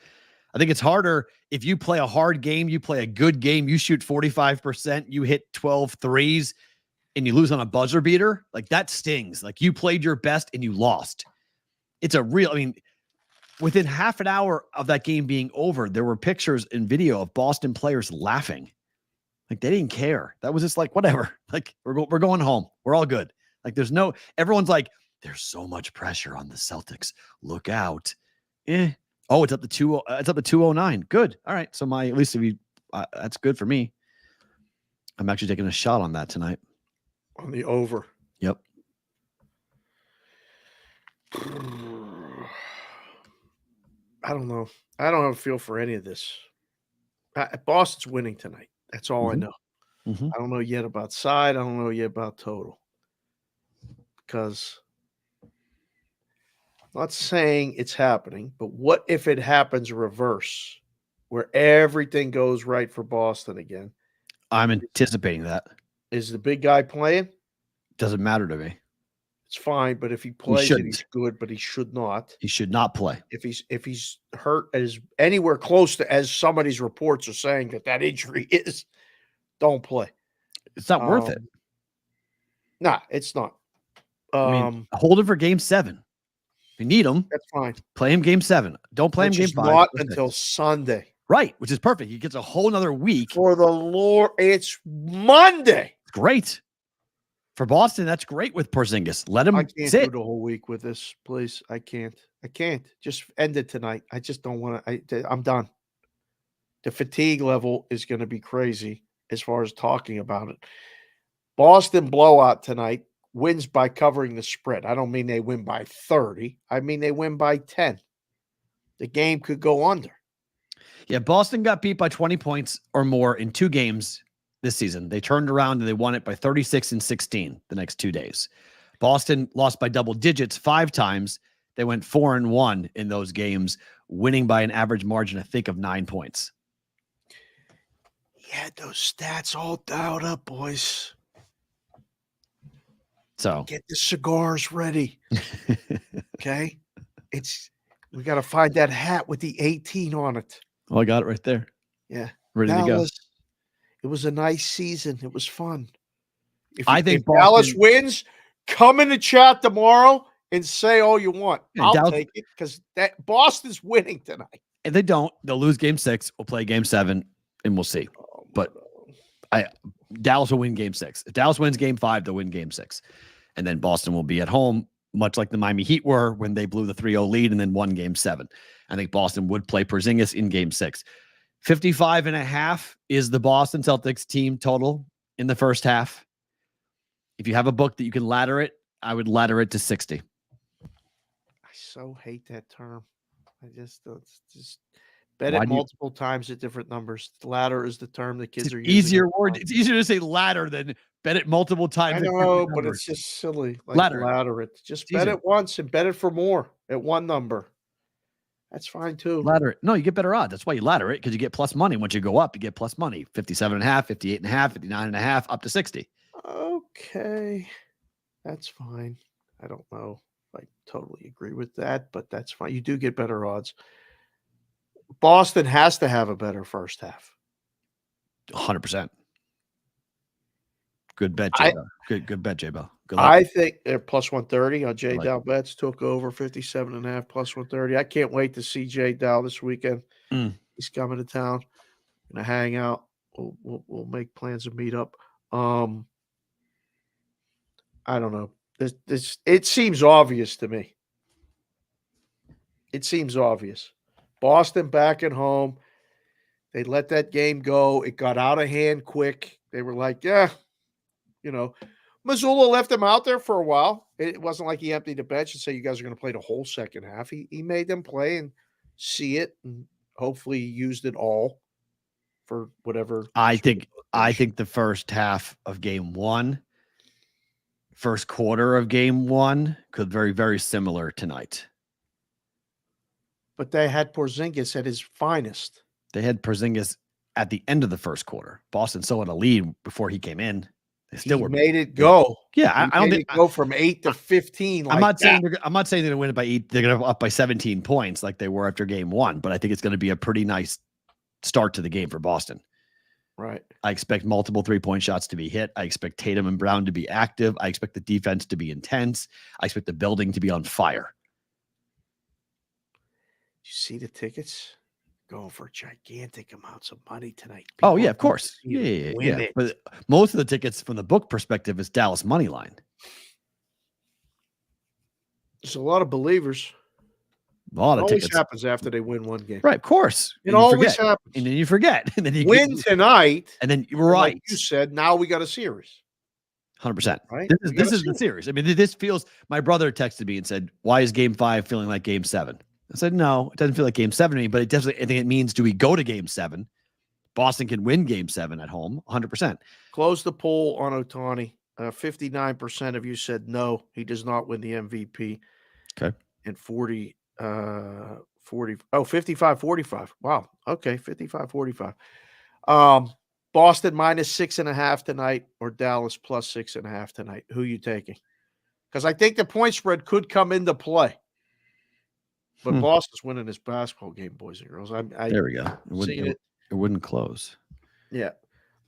I think it's harder if you play a hard game, you play a good game, you shoot 45%, you hit 12 threes, and you lose on a buzzer beater. Like, that stings. Like, you played your best and you lost. It's within half an hour of that game being over, there were pictures and video of Boston players laughing. Like, they didn't care. That was just like, whatever. Like, we're going home. We're all good. Like, everyone's like, there's so much pressure on the Celtics. Look out. Oh, it's up to 209. Good. All right. So that's good for me. I'm actually taking a shot on that tonight. On the over. Yep. I don't know. I don't have a feel for any of this. Boston's winning tonight. That's all I know. Mm-hmm. I don't know yet about side. I don't know yet about total. Because I'm not saying it's happening, but what if it happens reverse, where everything goes right for Boston again? I'm anticipating that. Is the big guy playing? Doesn't matter to me. It's fine, but if he plays, he's good, but he should not. He should not play. If he's hurt as anywhere close to as some of these reports are saying that injury is, don't play. It's not worth it. Nah, it's not. Hold it for game 7. you need him. That's fine. Play him game 7. Don't play him game 5. Not until Sunday. Right, which is perfect. He gets a whole nother week. For the Lord, it's Monday. Great. For Boston, that's great with Porzingis. Let him I can't sit. do the whole week with this, please. I can't. Just end it tonight. I just don't want to. I'm done. The fatigue level is going to be crazy as far as talking about it. Boston blowout tonight, wins by covering the spread. I don't mean they win by 30. I mean they win by 10. The game could go under. Yeah, Boston got beat by 20 points or more in 2 games this season. They turned around and they won it by 36 and 16 the next 2 days. Boston lost by double digits 5 times. They went 4-1 in those games, winning by an average margin, I think, of 9 points. He had those stats all dialed up, boys. So get the cigars ready. Okay. We got to find that hat with the 18 on it. Oh, I got it right there. Yeah. Ready to go. It was a nice season. It was fun. If Boston Dallas wins, come in the chat tomorrow and say all you want. I'll take it because that Boston's winning tonight. If they don't, they'll lose game 6. We'll play game 7 and we'll see. But Dallas will win game 6. If Dallas wins game 5, they'll win game 6. And then Boston will be at home, much like the Miami Heat were when they blew the 3-0 lead and then won game 7. I think Boston would play Porzingis in game 6. 55.5 is the Boston Celtics team total in the first half. If you have a book that you can ladder it, I would ladder it to 60. I so hate that term. I just bet it multiple times at different numbers. Ladder is the term the kids are using. Easier word. It's easier to say ladder than bet it multiple times. I know, but it's just silly. Like ladder it. Just bet it once and bet it for more at one number. That's fine too. Ladder it. No, you get better odds. That's why you ladder it, because you get plus money. Once you go up, you get plus money. 57.5, 58.5, 59.5, up to 60. Okay. That's fine. I don't know if I totally agree with that, but that's fine. You do get better odds. Boston has to have a better first half. 100%. Good bet, J-Bell. Good bet, J-Bell. I think they're plus 130 on J. Dow bets. Took over 57.5 plus 130. I can't wait to see J. Dow this weekend. He's coming to town. Gonna hang out. We'll make plans to meet up. I don't know. It seems obvious to me. It seems obvious. Boston back at home. They let that game go. It got out of hand quick. They were like, yeah, Missoula left him out there for a while. It wasn't like he emptied the bench and said, you guys are going to play the whole second half. He made them play and see it, and hopefully used it all for whatever. I think the first half of game 1, first quarter of game 1 could very, very similar tonight. But they had Porzingis at his finest. They had Porzingis at the end of the first quarter. Boston still had a lead before he came in. They still made it go. Yeah, I don't think go from 8 to 15. I'm not saying they're going to win it by 8. They're going to up by 17 points like they were after game 1. But I think it's going to be a pretty nice start to the game for Boston. Right. I expect multiple 3-point shots to be hit. I expect Tatum and Brown to be active. I expect the defense to be intense. I expect the building to be on fire. You see the tickets? Going for gigantic amounts of money tonight. People yeah, of course. Yeah. But most of the tickets from the book perspective is Dallas money line. There's a lot of believers. A lot of always tickets. Happens after they win one game. Right, of course. It always happens. And then you forget. And then you win tonight. And then you're right. Like you said, now we got a series. 100%. Right? This is the series. I mean, this feels, my brother texted me and said, why is game 5 feeling like game 7? I said, no, it doesn't feel like game 7 to me, but it definitely, I think it means, do we go to game 7? Boston can win game 7 at home, 100%. Close the poll on Ohtani. 59% of you said no, he does not win the MVP. Okay. And 55-45. Wow. Okay. 55-45. Boston minus 6.5 tonight, or Dallas plus 6.5 tonight. Who are you taking? Because I think the point spread could come into play. But Boston's winning this basketball game, boys and girls. There we go. It wouldn't close. Yeah.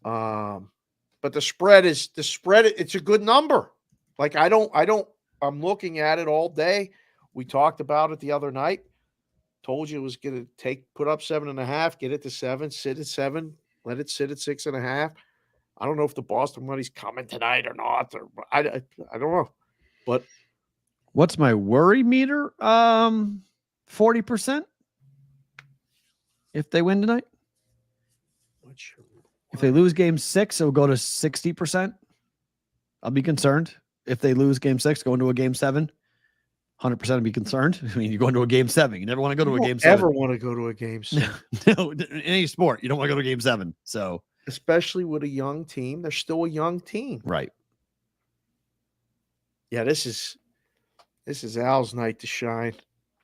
But the spread. It's a good number. Like I'm looking at it all day. We talked about it the other night. Told you it was going to put up 7.5, get it to 7, sit at 7, let it sit at 6.5. I don't know if the Boston money's coming tonight or not. Or I don't know. But what's my worry meter? 40%. If they win tonight, if they lose game 6, it'll go to 60%. I'll be concerned. If they lose game 6, go into a game 7, 100% I'll be concerned. I mean, you go into a game 7. You never want to go to a game 7. Ever want to go to a game 7? No, in any sport, you don't want to go to game 7. So, especially with a young team, they're still a young team, right? Yeah, this is Al's night to shine,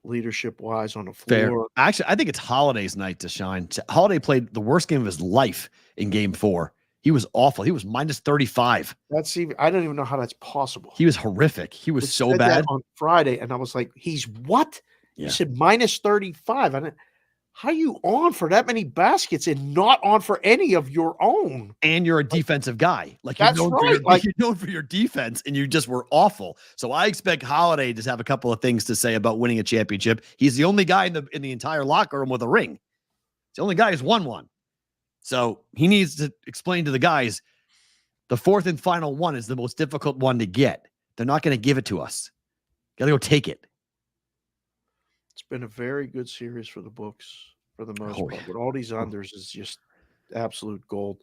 leadership wise on the floor. Fair. Actually, I think it's Holiday's night to shine. Holiday played the worst game of his life in game 4. He was awful. He was minus 35. I don't even know how that's possible. He was horrific. He was so bad on Friday, and I was like, he's what? Yeah. You said minus 35. How are you on for that many baskets and not on for any of your own? And you're a defensive guy. Like, that's right. You're known for your defense, and you just were awful. So I expect Holiday to have a couple of things to say about winning a championship. He's the only guy in the entire locker room with a ring. He's the only guy who's won one. So he needs to explain to the guys, the fourth and final one is the most difficult one to get. They're not going to give it to us. Got to go take it. It's been a very good series for the books for the most part. With all these unders is just absolute gold.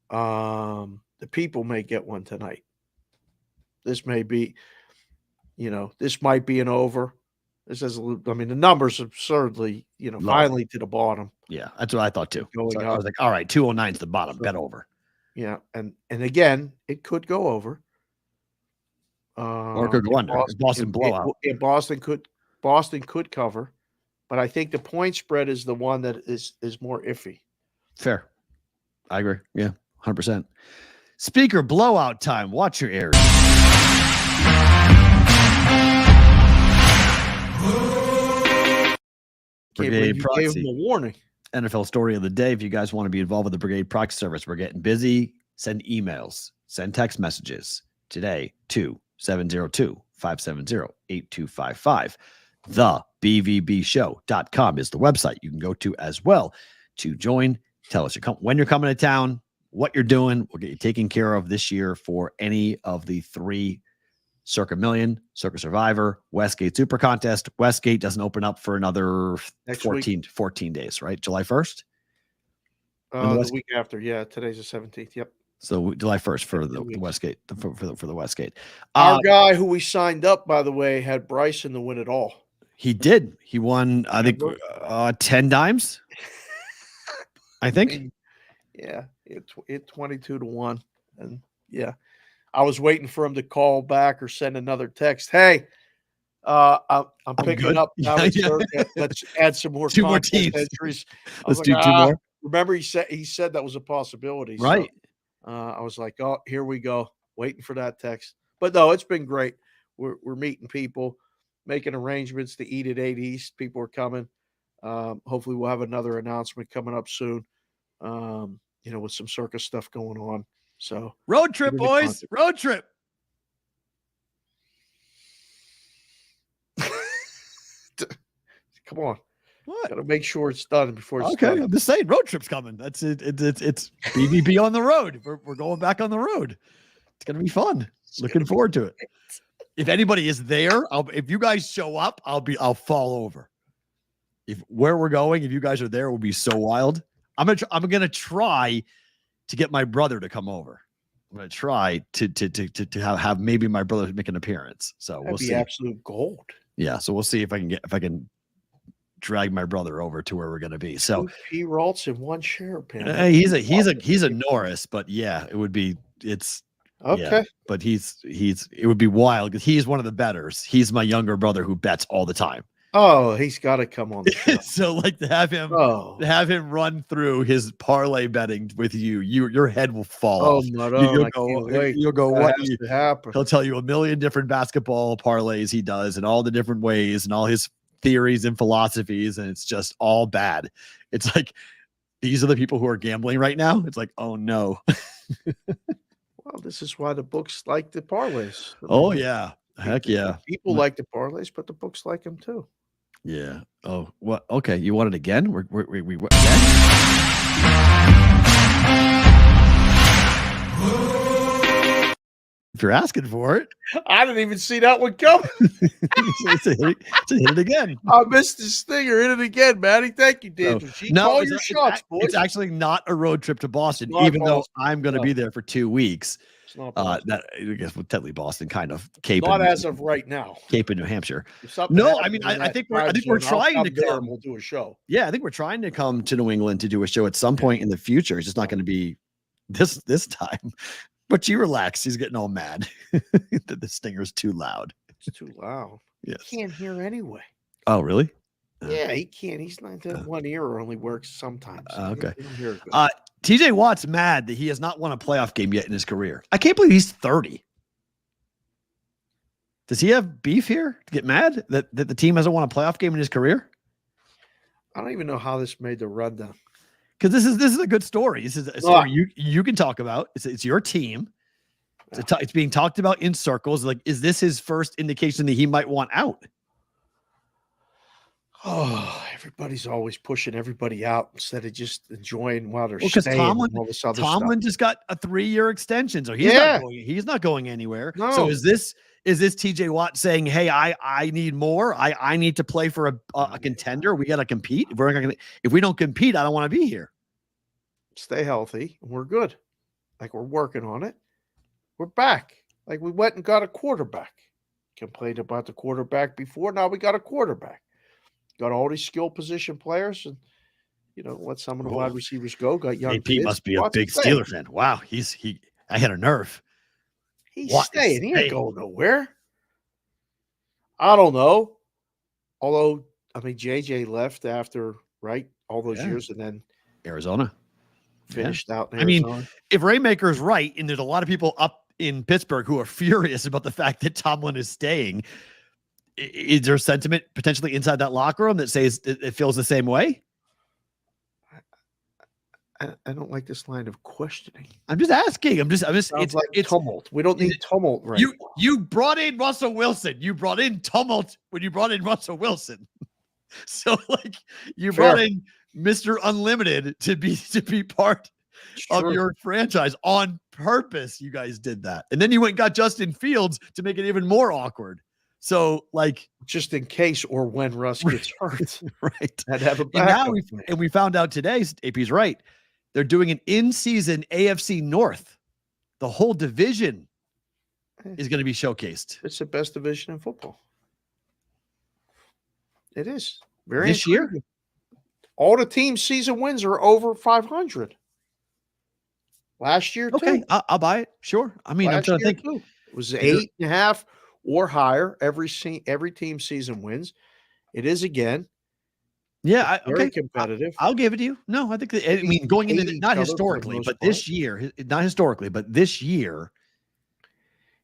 The people may get one tonight. This may be, this might be an over. This is, the numbers absurdly, finally to the bottom. Yeah, that's what I thought too. So I was like, all right, 209 is the bottom, bet over. Yeah, and again, it could go over. Or it could go under. Boston blowout. Boston could cover, but I think the point spread is the one that is more iffy. Fair. I agree. Yeah, 100%. Speaker blowout time. Watch your ears. Brigade Proxy. Gave him a warning. NFL story of the day. If you guys want to be involved with the Brigade Proxy service, we're getting busy. Send emails, send text messages today to 702-570-8255. TheBVBShow.com is the website you can go to as well to join. Tell us when you're coming to town, what you're doing. We'll get you taken care of this year for any of the 3 Circa Million, Circa Survivor, Westgate Super Contest. Westgate doesn't open up for another 14 days, right? July 1st? The week after. Yeah, today's the 17th. Yep. So July 1st for the Westgate, for the Westgate. Our guy who we signed up, by the way, had Bryson to win it all. He did. He won, I think, 10 dimes. I think. Yeah, it 22-1. And yeah. I was waiting for him to call back or send another text. Hey, I'm picking good. up. Now let's add some more 2 more teams. Entries. Let's do 2 more. Remember, he said that was a possibility. Right. So, I was like, oh, here we go. Waiting for that text. But no, it's been great. We're meeting people, making arrangements to eat at 8 East. People are coming. Hopefully we'll have another announcement coming up soon. With some circus stuff going on. So road trip, boys. Road trip. Come on. What? Gotta make sure it's done before it's okay. done. I'm just saying, road trip's coming. That's it. It's BVB on the road. We're going back on the road. It's gonna be fun. Looking forward to it. If anybody is there, if you guys show up, I'll fall over. If where we're going, if you guys are there, it will be so wild. I'm gonna try to get my brother to come over. I'm going to try to have maybe my brother make an appearance. So we'll see. Absolute gold. Yeah. So we'll see if I can drag my brother over to where we're going to be. So P. Ralts in one share pen. He's a Norris, but yeah, it's okay. Yeah, but it would be wild because he's one of the bettors. He's my younger brother who bets all the time. Oh, he's got to come on the show. So like to have him run through his parlay betting with your head will fall off. You'll go what happen. He'll tell you a million different basketball parlays he does and all the different ways and all his theories and philosophies, and it's just all bad. It's like these are the people who are gambling right now. It's like, oh no. Well, this is why the books like the parlays. Oh yeah. Heck yeah. People like the parlays, but the books like them too. Yeah. Oh, what? Okay. You want it again? We again? If you're asking for it. I didn't even see that one coming. Hit it again. I missed the stinger. Hit it again, Matty. Thank you, Dan. Call your shots, boys. It's actually not a road trip to Boston, Not even though Boston. I'm going to be there for 2 weeks. It's not Boston. That I guess with technically Boston, kind of Cape. Not as of right now. Cape in New Hampshire. No, I mean, I think we're trying to come. We'll do a show. Yeah, I think we're trying to come to New England to do a show at some point in the future. It's just not going to be this time. But you relax. He's getting all mad that the stinger's too loud. It's too loud. Yes. He can't hear anyway. Oh, really? Yeah, he can't. He's not that one ear only works sometimes. Okay. He don't hear it good. TJ Watt's mad that he has not won a playoff game yet in his career. I can't believe he's 30. Does he have beef here to get mad that the team hasn't won a playoff game in his career? I don't even know how this made the rundown. Because this is a good story. This is a story you can talk about. It's your team. It's being talked about in circles. Like, is this his first indication that he might want out? Oh, everybody's always pushing everybody out instead of just enjoying while they're Because staying. Tomlin just got a 3-year extension, so he's not going anywhere. No. So is this TJ Watt saying, "Hey, I need more. I need to play for a contender. We got to compete. If we don't compete, I don't want to be here." Stay healthy, and we're good. Like, we're working on it. We're back. Like, we went and got a quarterback. Complained about the quarterback before. Now we got a quarterback. Got all these skill position players, and let some of the wide receivers go. Got young. AP must be a big Steeler fan. Wow, I had a nerve. He's staying. He ain't going nowhere. I don't know. Although, I mean, JJ left after all those years, and then Arizona finished out in Arizona. I mean, if Raymaker is right, and there's a lot of people up in Pittsburgh who are furious about the fact that Tomlin is staying, is there sentiment potentially inside that locker room that says it feels the same way? I don't like this line of questioning. I'm just asking. It's tumult. We don't need tumult right now. You brought in Russell Wilson. You brought in tumult when you brought in Russell Wilson. So you brought in Mr. Unlimited to be part of your franchise on purpose. You guys did that. And then you went and got Justin Fields to make it even more awkward. So, just in case or when Russ gets hurt, right? I'd have a backup. And we found out today, AP's right. They're doing an in-season AFC North. The whole division is going to be showcased. It's the best division in football. It is this year. All the teams' season wins are over 500. Last year, okay, too. I'll buy it. Sure. I mean, I'm trying to think. Too. It was 8.5 or higher. Every team season wins. It is again. Yeah, very competitive. I'll give it to you. No, I think going into not historically, but this year, not historically, but this year.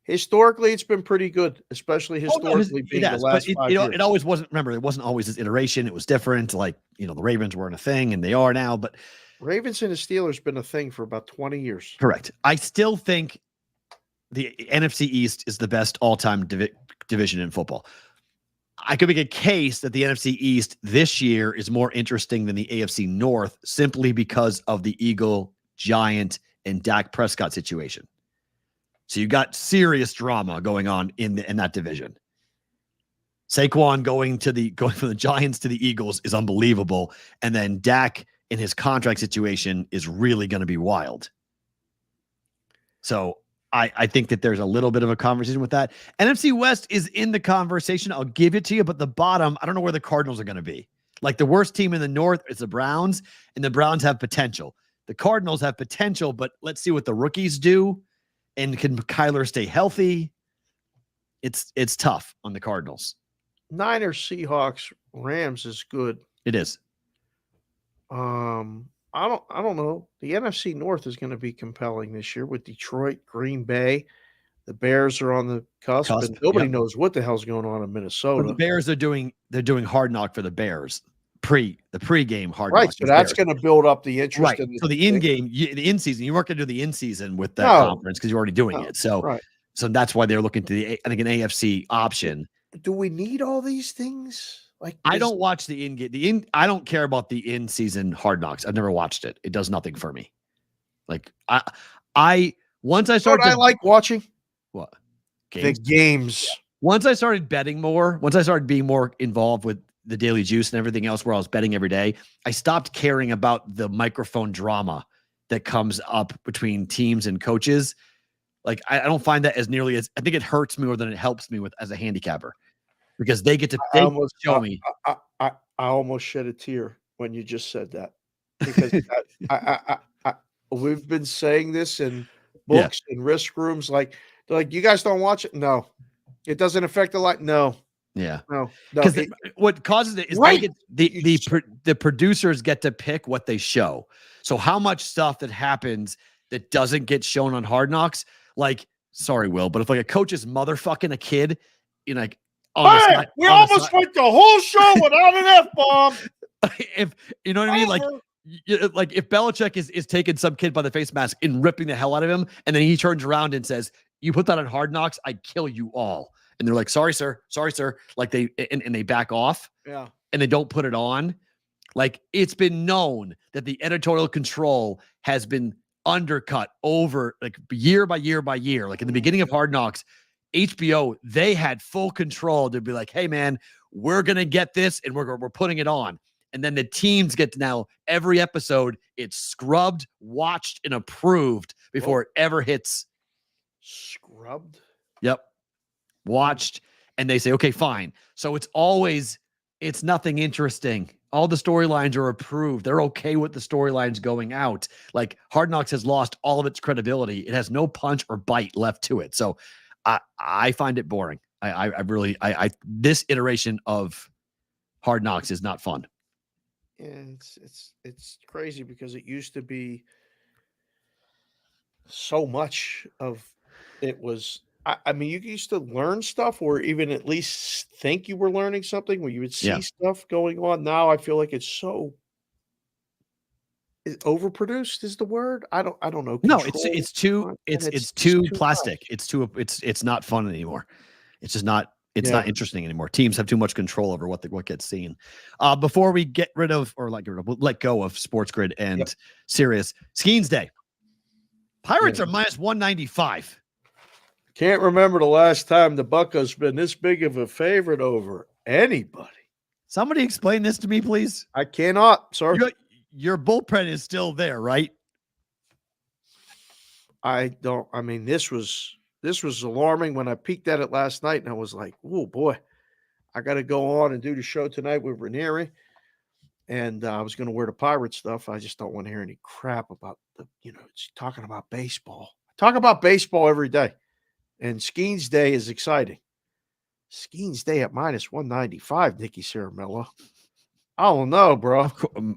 Historically, it's been pretty good, especially historically being the last 5 years. It always wasn't. Remember, it wasn't always this iteration. It was different. The Ravens weren't a thing, and they are now. But Ravens and the Steelers been a thing for about 20 years. Correct. I still think the NFC East is the best all-time division in football. I could make a case that the NFC East this year is more interesting than the AFC North simply because of the Eagle, Giant, and Dak Prescott situation. So you got serious drama going on in that division. Saquon going from the Giants to the Eagles is unbelievable, and then Dak in his contract situation is really going to be wild. So I think that there's a little bit of a conversation with that. NFC West is in the conversation. I'll give it to you, but the bottom, I don't know where the Cardinals are going to be. The worst team in the North is the Browns, and the Browns have potential. The Cardinals have potential, but let's see what the rookies do. And can Kyler stay healthy? It's tough on the Cardinals. Niners, Seahawks, Rams is good. It is. I don't know. The NFC North is going to be compelling this year with Detroit, Green Bay. The Bears are on the cusp and nobody knows what the hell's going on in Minnesota. Well, the Bears are doing hard knock for the Bears. The pregame hard knock. Right, so that's going to build up the interest. Right. So the in-game, the in-season, you weren't going to do the in-season with that conference because you're already doing it. So So that's why they're looking to I think an AFC option. Do we need all these things? Like I don't watch I don't care about the in-season Hard Knocks. I've never watched it. It does nothing for me. Like once I started, I like watching what the games. Once I started betting more, once I started being more involved with the Daily Juice and everything else, where I was betting every day, I stopped caring about the microphone drama that comes up between teams and coaches. Like I don't find that as nearly as I think it hurts me more than it helps me with as a handicapper. Because they get to show me. I almost shed a tear when you just said that, because we've been saying this in books and risk rooms. Like, they're like, you guys don't watch it? No, it doesn't affect the light. No, no. Because what causes it is the producers get to pick what they show. So how much stuff that happens that doesn't get shown on Hard Knocks? Like, sorry, Will, but if like a coach is motherfucking a kid, you know, like. We almost went the whole show without an F-bomb. If you know what I mean, like if Belichick is taking some kid by the face mask and ripping the hell out of him, and then he turns around and says, "You put that on Hard Knocks, I'd kill you all." And they're like, "Sorry, sir. Like they back off. Yeah, and they don't put it on. Like it's been known that the editorial control has been undercut over like year by year by year. Like in the beginning of Hard Knocks, HBO, they had full control to be like, hey, man, we're going to get this and we're putting it on. And then the teams get to now every episode, it's scrubbed, watched, and approved before it ever hits. Scrubbed? Yep. Watched. And they say, okay, fine. So it's nothing interesting. All the storylines are approved. They're okay with the storylines going out. Like Hard Knocks has lost all of its credibility. It has no punch or bite left to it. So I find it boring. I really this iteration of Hard Knocks is not fun. Yeah, it's crazy because it used to be so much of it was. I mean, you used to learn stuff, or even at least think you were learning something, where you would see stuff going on. Now I feel like it's so overproduced is the word. I don't know. No, it's too plastic. Much. It's not fun anymore. It's just not. It's not interesting anymore. Teams have too much control over what gets seen. Before we get rid of let go of Sports Grid and Sirius, Skeens Day. Pirates are minus 195. Can't remember the last time the Buccos been this big of a favorite over anybody. Somebody explain this to me, please. I cannot, sir. Your bullpen is still there, right? I mean, this was alarming when I peeked at it last night, and I was like, oh boy, I got to go on and do the show tonight with Ranieri. And I was going to wear the Pirate stuff. I just don't want to hear any crap about it's talking about baseball. I talk about baseball every day. And Skeens Day is exciting. Skeens Day at minus 195, Nicky Ciaramella. I don't know, bro.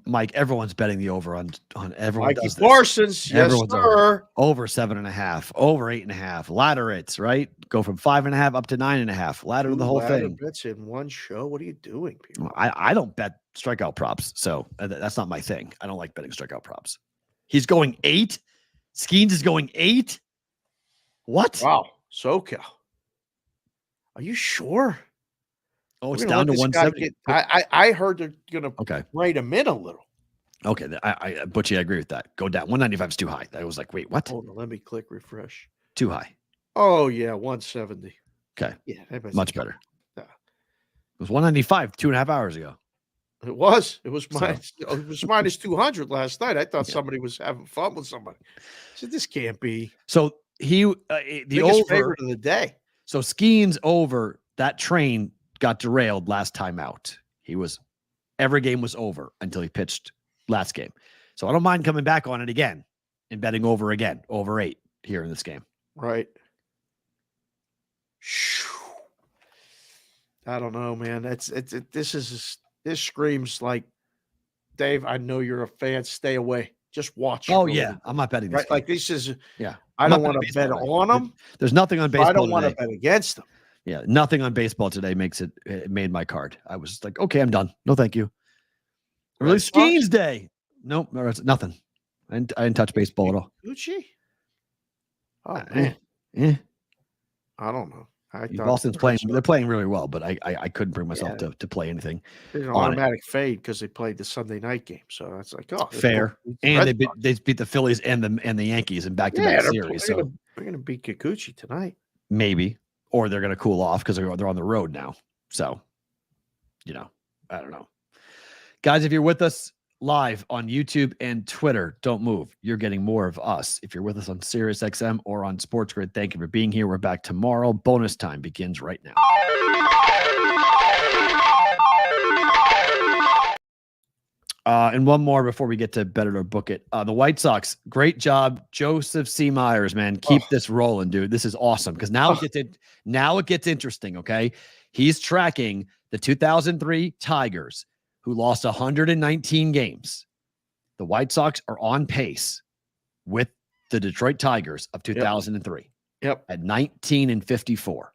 Mike, everyone's betting the over on everyone. Mikey Parsons, yes, sir. Over 7.5, over 8.5. Ladder it's right. Go from 5.5 up to 9.5. Ladder the whole thing. Bets in one show. What are you doing, people? I don't bet strikeout props, so that's not my thing. I don't like betting strikeout props. He's going 8. Skeens is going 8. What? Wow, SoCal. Are you sure? Oh, it's down to 170. I heard they're going to rate him in a little. Okay, Butchie, I agree with that. Go down. 195 is too high. I was like, wait, what? Hold on, let me click refresh. Too high. Oh, yeah, 170. Okay. Yeah, much better. Yeah. It was 195 2.5 hours ago. It was. It was minus 200 last night. I thought somebody was having fun with somebody. I said, this can't be. So the biggest favorite of the day. So Skeens over, that train got derailed last time out. Every game was over until he pitched last game. So I don't mind coming back on it again and betting over again, over 8 here in this game. Right. I don't know, man. This screams like, Dave, I know you're a fan. Stay away. Just watch. Oh, yeah. I'm not betting this. Right? Like this is, yeah. I don't want to bet on them. There's nothing on baseball. I don't want to bet against them. Yeah. Nothing on baseball today it made my card. I was like, okay, I'm done. No, thank you. Really, Skeens Day. Nope. Nothing. I didn't touch baseball at all. Gucci? Oh, man. I don't know. Boston's playing. They're playing really well, but I couldn't bring myself to play anything. There's an automatic fade because they played the Sunday night game, so that's like fair. And they beat the Phillies and the Yankees in back-to-back series. So they're gonna beat Kikuchi tonight, maybe, or they're gonna cool off because they're on the road now. So, I don't know, guys. If you're with us live on YouTube and Twitter, don't move. You're getting more of us. If you're with us on SiriusXM or on Sports Grid, thank you for being here. We're back tomorrow. Bonus time begins right now. And one more before we get to Better to Book It. The White Sox, great job, Joseph C. Myers, man. Keep this rolling, dude. This is awesome because now it gets interesting. Okay, he's tracking the 2003 Tigers, who lost 119 games. The White Sox are on pace with the Detroit Tigers of 2003. Yep. At 19-54.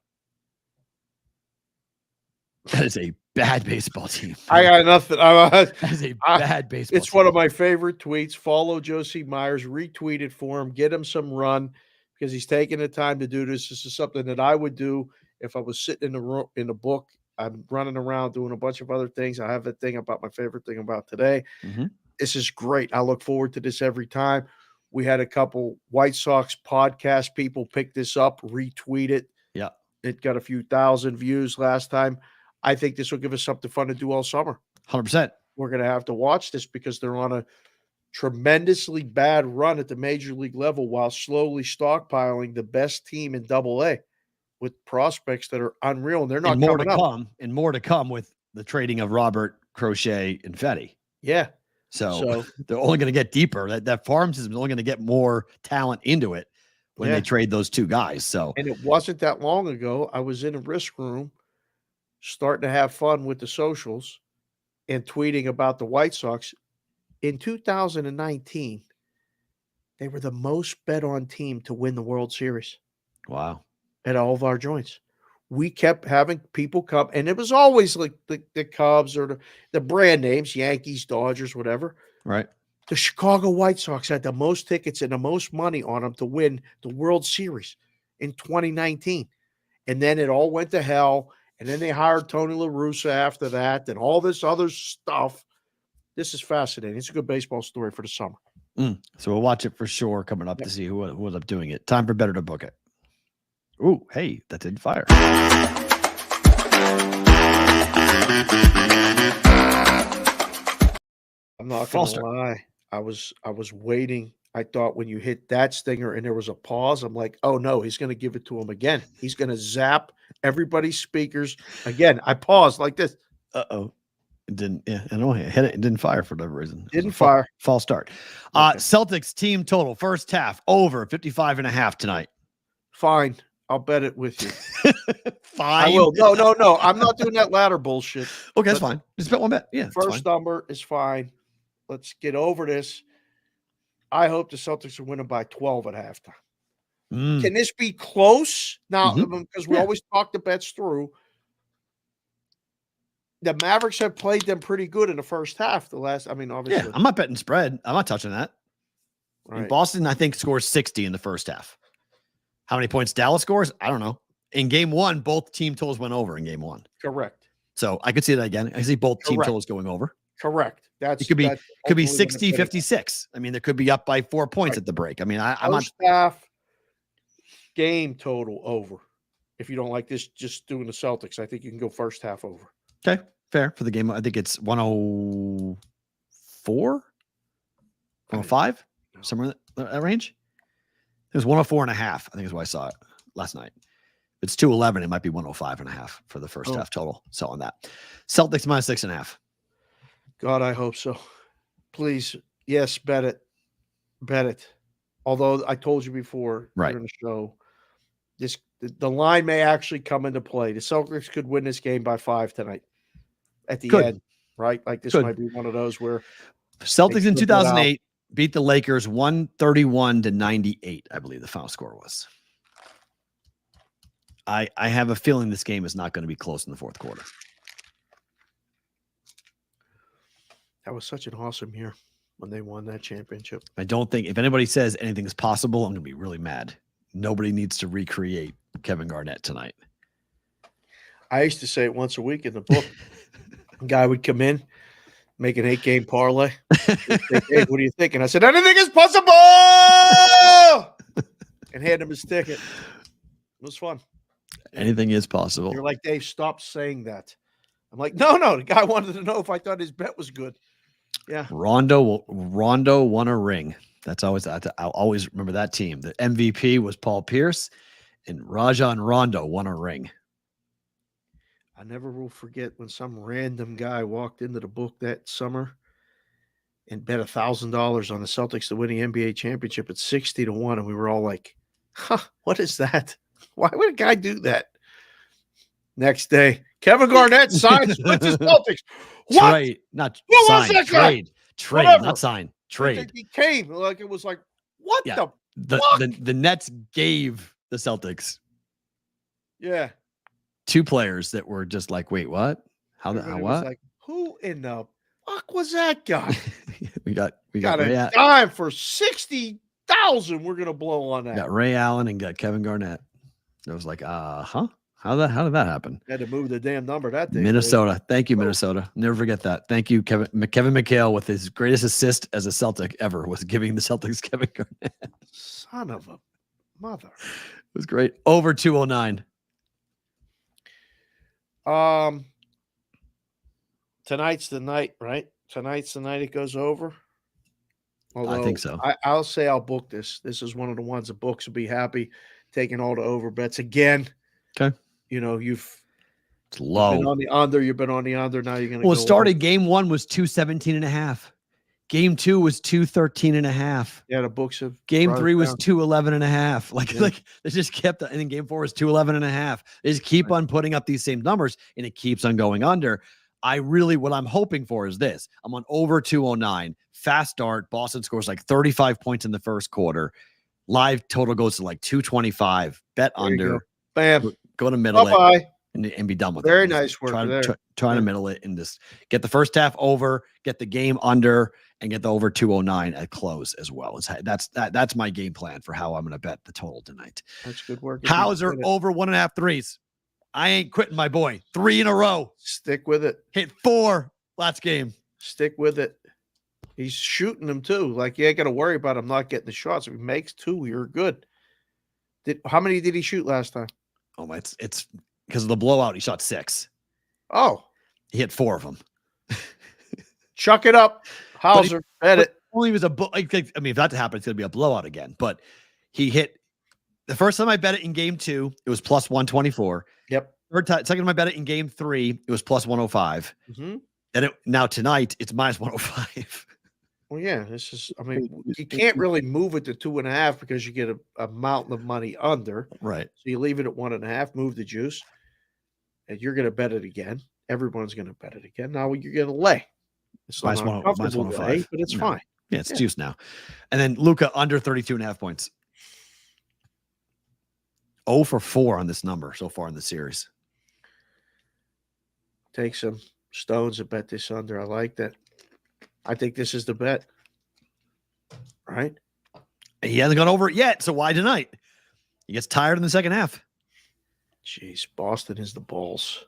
That is a bad baseball team. I got nothing. That is a bad baseball It's team. one of my favorite tweets. Follow Josie Myers, retweet it for him, get him some run because he's taking the time to do this. This is something that I would do if I was sitting in the room in a book. I'm running around doing a bunch of other things. I have a thing about my favorite thing about today. Mm-hmm. This is great. I look forward to this every time. We had a couple White Sox podcast people pick this up, retweet it. Yeah. It got a few thousand views last time. I think this will give us something fun to do all summer. 100%. We're going to have to watch this because they're on a tremendously bad run at the major league level while slowly stockpiling the best team in AA with prospects that are unreal. And they're not more to coming up. come, and more to come with the trading of Robert, Crochet, and Fetty. Yeah. So they're only going to get deeper. That farm system is only going to get more talent into it when they trade those two guys. So, and it wasn't that long ago. I was in a risk room starting to have fun with the socials and tweeting about the White Sox. In 2019, they were the most bet on team to win the World Series. Wow. At all of our joints. We kept having people come, and it was always like the Cubs or the brand names, Yankees, Dodgers, whatever. Right. The Chicago White Sox had the most tickets and the most money on them to win the World Series in 2019. And then it all went to hell. And then they hired Tony La Russa after that and all this other stuff. This is fascinating. It's a good baseball story for the summer. So we'll watch it for sure coming up to see who ends up doing it. Time for Better to Book It. Ooh, hey, that didn't fire. I'm not going to lie. I was waiting. I thought when you hit that stinger and there was a pause, I'm like, oh no, he's going to give it to him again. He's going to zap everybody's speakers again. I paused like this. Uh-oh. It didn't. Yeah, I know. I hit it. It didn't fire for whatever reason. Didn't fire. False start. Okay. Celtics team total first half over 55.5 tonight. Fine. I'll bet it with you. Fine. I will. No. I'm not doing that ladder bullshit. Okay, that's fine. Just bet one bet. Yeah. First number is fine. Let's get over this. I hope the Celtics are winning by 12 at halftime. Can this be close? Now, because we always talk the bets through. The Mavericks have played them pretty good in the first half. Obviously. Yeah, I'm not betting spread. I'm not touching that. Right. Boston, I think, scores 60 in the first half. How many points Dallas scores? I don't know. In game one, both team totals went over in game one. Correct. So I could see that again. I see both team totals going over. Correct. It could be 60, 56. I mean, there could be up by 4 points at the break. I mean, I'm first half game total over. If you don't like this, just doing the Celtics, I think you can go first half over. Okay, fair for the game. I think it's 104, 105, somewhere in that range. It was 104.5. I think is what I saw it last night. If it's 211, it might be 105.5 for the first half total. So on that, Celtics minus 6.5. God, I hope so. Please, yes, bet it. Bet it. Although I told you before during the show, the line may actually come into play. The Celtics could win this game by 5 tonight at the end, right? Like this might be one of those where Celtics in 2008 beat the Lakers 131-98, I believe the final score was. I have a feeling this game is not going to be close in the fourth quarter. That was such an awesome year when they won that championship. I don't think if anybody says anything is possible, I'm going to be really mad. Nobody needs to recreate Kevin Garnett tonight. I used to say it once a week in the book. A guy would come in, make an 8-game parlay. He'd say, "Hey, what do you think?" And I said, "Anything is possible!" and hand him his ticket. It was fun. Anything is possible. You're like, "Dave, stop saying that." I'm like, no. The guy wanted to know if I thought his bet was good. Yeah. Rondo won a ring. That's always, I'll always remember that team. The MVP was Paul Pierce, and Rajon Rondo won a ring. I never will forget when some random guy walked into the book that summer and bet $1,000 on the Celtics to win the NBA championship at 60-1. And we were all like, what is that? Why would a guy do that? Next day, Kevin Garnett signs with the Celtics. What? Trade, not What sign. was that guy? Trade, Whatever. not sign. Trade. He came like it was like, what Yeah. the fuck? The Nets gave the Celtics Yeah. 2 players that were just like, wait, what? How Everybody what? was like, who in the fuck was that guy? we got a dime for 60,000. We're gonna blow on that. got Ray Allen and got Kevin Garnett. It was like, huh? How did that happen? Had to move the damn number that day. Minnesota. Thank you, Minnesota. Never forget that. Thank you, Kevin McHale, with his greatest assist as a Celtic ever, was giving the Celtics Kevin Garnett. Son of a mother. It was great. Over 209. Tonight's the night, right? Tonight's the night it goes over. I think so. I'll say I'll book this. This is one of the ones the books will be happy taking all the over bets again. Okay. You know, It's low. been on the under. You've been on the under. Now you're going to Well, go it started over. game 1 was 217.5. Game 2 was 213.5. Yeah, the books have. Game brought it 3 was down. 211.5. Like they just kept, and then game 4 was 211.5. They just keep Right. on putting up these same numbers, and it keeps on going under. What I'm hoping for is this. I'm on over 209. Fast start. Boston scores like 35 points in the first quarter. Live total goes to like 225. Bet There you under. go. Bam. Go to middle it. Bye-bye. And be done with Very it. nice work there. Trying to middle it and just get the first half over, get the game under, and get the over 209 at close as well. That's my game plan for how I'm going to bet the total tonight. That's good work. Hauser over 1.5 threes. I ain't quitting, my boy. 3 in a row. Stick with it. Hit 4 last game. Stick with it. He's shooting them too. Like, you ain't got to worry about him not getting the shots. If he makes 2, you're good. How many did he shoot last time? Oh my! It's because of the blowout. He shot 6. Oh, He hit 4 of them. chuck it up, Hauser. Bet it. Only was if that happens, it's gonna be a blowout again. But he hit the first time I bet it in game 2, it was plus 124. Yep. Second time I bet it in game 3, it was plus 105. Mm-hmm. And now tonight it's minus 105. Well, yeah, this is. I mean, you can't really move it to 2.5 because you get a mountain of money under. Right. So you leave it at 1.5. Move the juice, and you're going to bet it again. Everyone's going to bet it again. Now you're going to lay. It's Minus not one- uncomfortable minus to 105. lay, but it's No. fine. Yeah, it's Yeah. juice now. And then Luka under 32.5 points. 0 for 4 on this number so far in the series. Take some stones and bet this under. I like that. I think this is the bet. Right? He hasn't gone over it yet, so why tonight? He gets tired in the second half. Jeez, Boston is the balls.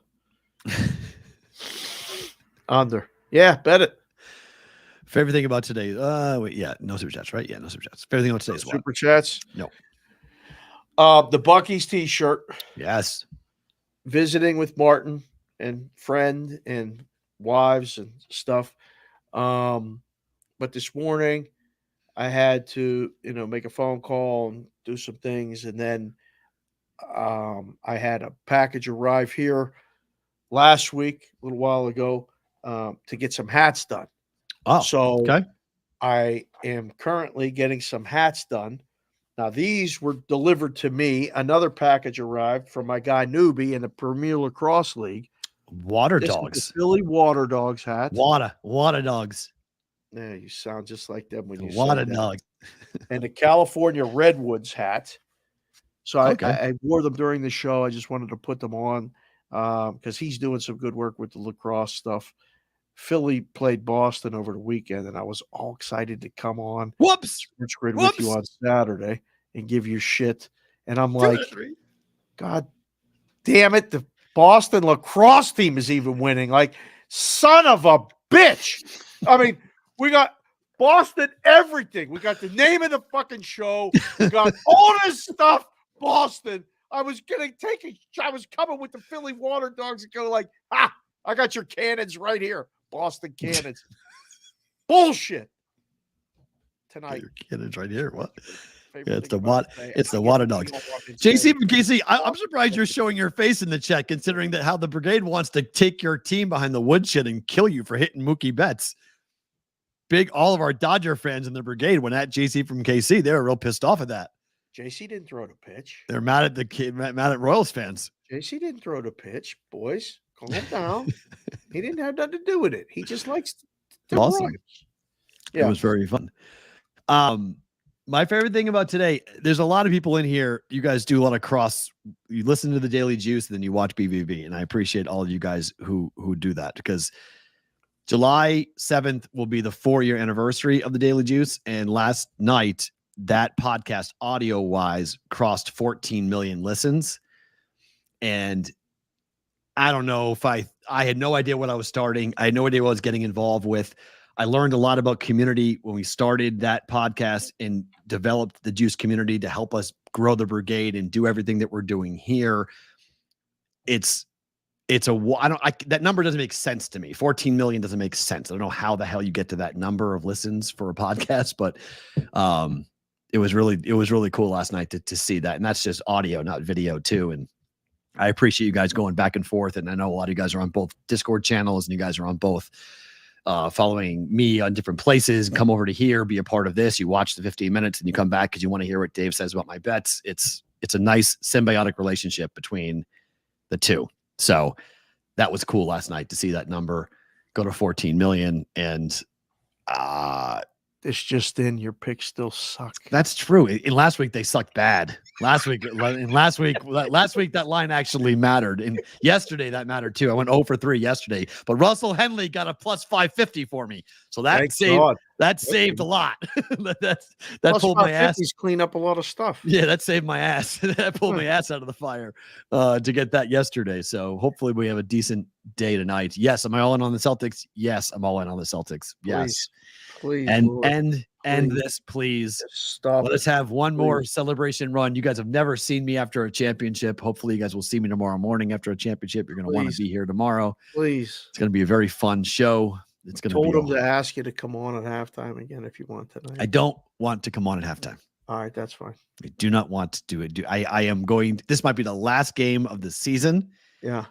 Under. Yeah, bet it. Favorite thing about today? No super chats, right? Yeah, no super chats. Favorite thing about today's what? Super chats. No. The Bucky's t-shirt. Yes. Visiting with Martin and friend and wives and stuff. But this morning I had to, make a phone call and do some things. And then I had a package arrive here last week, a little while ago, to get some hats done. Oh, So okay. I am currently getting some hats done. Now, these were delivered to me. Another package arrived from my guy Newbie in the Premier Lacrosse League. Water This is dogs. the Philly Water Dogs hat. Water dogs. Yeah, you sound just like them when you say Water that. dogs. And the California Redwoods hat. So Okay. I wore them during the show. I just wanted to put them on because he's doing some good work with the lacrosse stuff. Philly played Boston over the weekend, and I was all excited to come on Whoops. Sports Grid with you on Saturday and give you shit. And I'm like, God damn it. The Boston lacrosse team is even winning. Like, son of a bitch. I mean, we got Boston everything. We got the name of the fucking show. We got all this stuff. Boston. I was coming with the Philly Water Dogs and go like, I got your cannons right here. Boston Cannons. Bullshit. Tonight. Your cannons right here. What? Favorite It's thing the about today, it's the I water get dogs. real fucking JC sad. from KC, I'm surprised you're showing your face in the chat, considering that how the Brigade wants to take your team behind the woodshed and kill you for hitting Mookie Betts. All of our Dodger fans in the Brigade went at JC from KC. They were real pissed off at that. JC didn't throw the pitch. They're mad at the kid, mad at Royals fans. JC didn't throw the pitch. Boys, calm down. He didn't have nothing to do with it. He just likes to Awesome. run. It was very fun. My favorite thing about today, there's a lot of people in here. You guys do a lot of you listen to the Daily Juice and then you watch BVB. And I appreciate all of you guys who do that, because July 7th will be the 4-year anniversary of the Daily Juice. And last night, that podcast audio wise crossed 14 million listens. And I don't know if I had no idea what I was starting. I had no idea what I was getting involved with. I learned a lot about community when we started that podcast and developed the Juice community to help us grow the Brigade and do everything that we're doing here. That number doesn't make sense to me. 14 million doesn't make sense. I don't know how the hell you get to that number of listens for a podcast, but it was really cool last night to see that. And that's just audio, not video too. And I appreciate you guys going back and forth. And I know a lot of you guys are on both Discord channels and you guys are on both following me on different places, and come over to here, be a part of this. You watch the 15 minutes and you come back because you want to hear what Dave says about my bets. It's a nice symbiotic relationship between the two. So that was cool last night to see that number go to 14 million. And This just in, your picks still suck. that's true. In last week, they sucked bad. Last week, that line actually mattered. And yesterday, that mattered too. I went 0 for 3 yesterday, but Russell Henley got a plus 550 for me. So that saved a lot. that Plus pulled my ass. Clean up a lot of stuff. Yeah, that saved my ass. That pulled my ass out of the fire to get that yesterday. So hopefully we have a decent day tonight. Yes, am I all in on the Celtics? Yes, I'm all in on the Celtics. Yes. Please, And Lord. end this, please. Stop. Let us have one more celebration run. You guys have never seen me after a championship. Hopefully you guys will see me tomorrow morning after a championship. You're going to want to be here tomorrow. Please. It's going to be a very fun show. It's going to be. Told him to ask you to come on at halftime again if you want tonight. I don't want to come on at halftime. All right, that's fine. I do not want to do it. I am going. This might be the last game of the season. Yeah.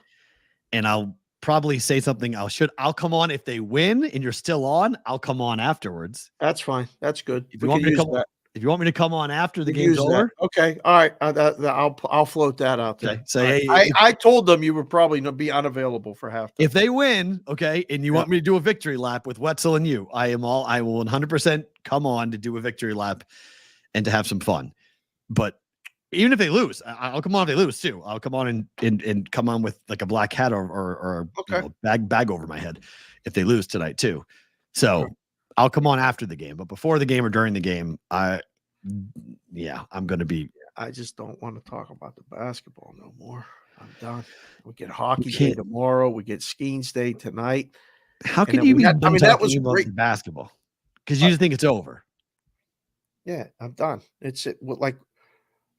And I'll probably say something. I'll come on if they win and you're still on. I'll come on afterwards. That's fine. That's good. If you want me to come on after the game's over, okay. All right. I'll float that out there. okay. Say, I told them you would probably be unavailable for halftime. if they win, okay, and you want me to do a victory lap with Wetzel and you, I will 100% come on to do a victory lap and to have some fun. But even if they lose, I'll come on if they lose too. I'll come on and come on with like a black hat or bag over my head if they lose tonight too. So I'll come on after the game, but before the game or during the game, I'm going to be. I just don't want to talk about the basketball no more. I'm done. We get hockey day tomorrow. We get skiing day tonight. How can you be done that was talking about great. basketball? Because you just think it's over. Yeah, I'm done.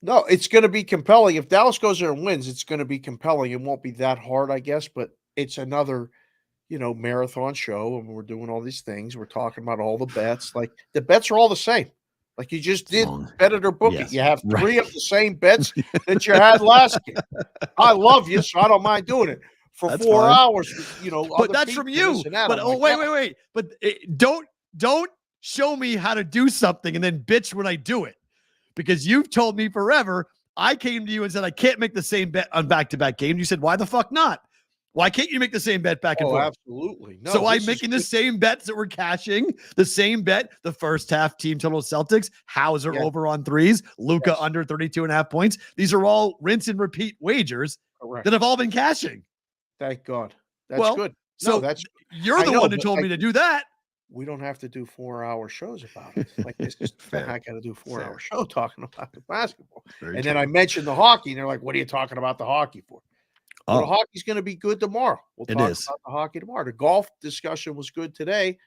No, it's going to be compelling. If Dallas goes there and wins, it's going to be compelling. It won't be that hard, I guess, but it's another, marathon show, and we're doing all these things. We're talking about all the bets. Like, the bets are all the same. Like you just did bet it or book it. You have 3 of the same bets that you had last game. I love you, so I don't mind doing it for That's 4 fine. hours. But that's from you. But wait. But don't show me how to do something and then bitch when I do it. Because you've told me forever, I came to you and said, I can't make the same bet on back-to-back games. You said, why the fuck not? Why can't you make the same bet back and forth? Absolutely. No, so I'm making the same bets that we're cashing. The same bet, the first half team total Celtics, Hauser over on threes, Luka under 32.5 points. These are all rinse and repeat wagers that have all been cashing. Thank God. That's good. So you're the one who told me to do that. we don't have to do 4-hour shows about it. Like, this is Fair. I got to do a 4-hour Fair. show talking about the basketball. Very And true. then I mentioned the hockey, and they're like, "What are you talking about the hockey for?" Well, the Oh, hockey's going to be good tomorrow. We'll It talk is. about the hockey tomorrow. The golf discussion was good today.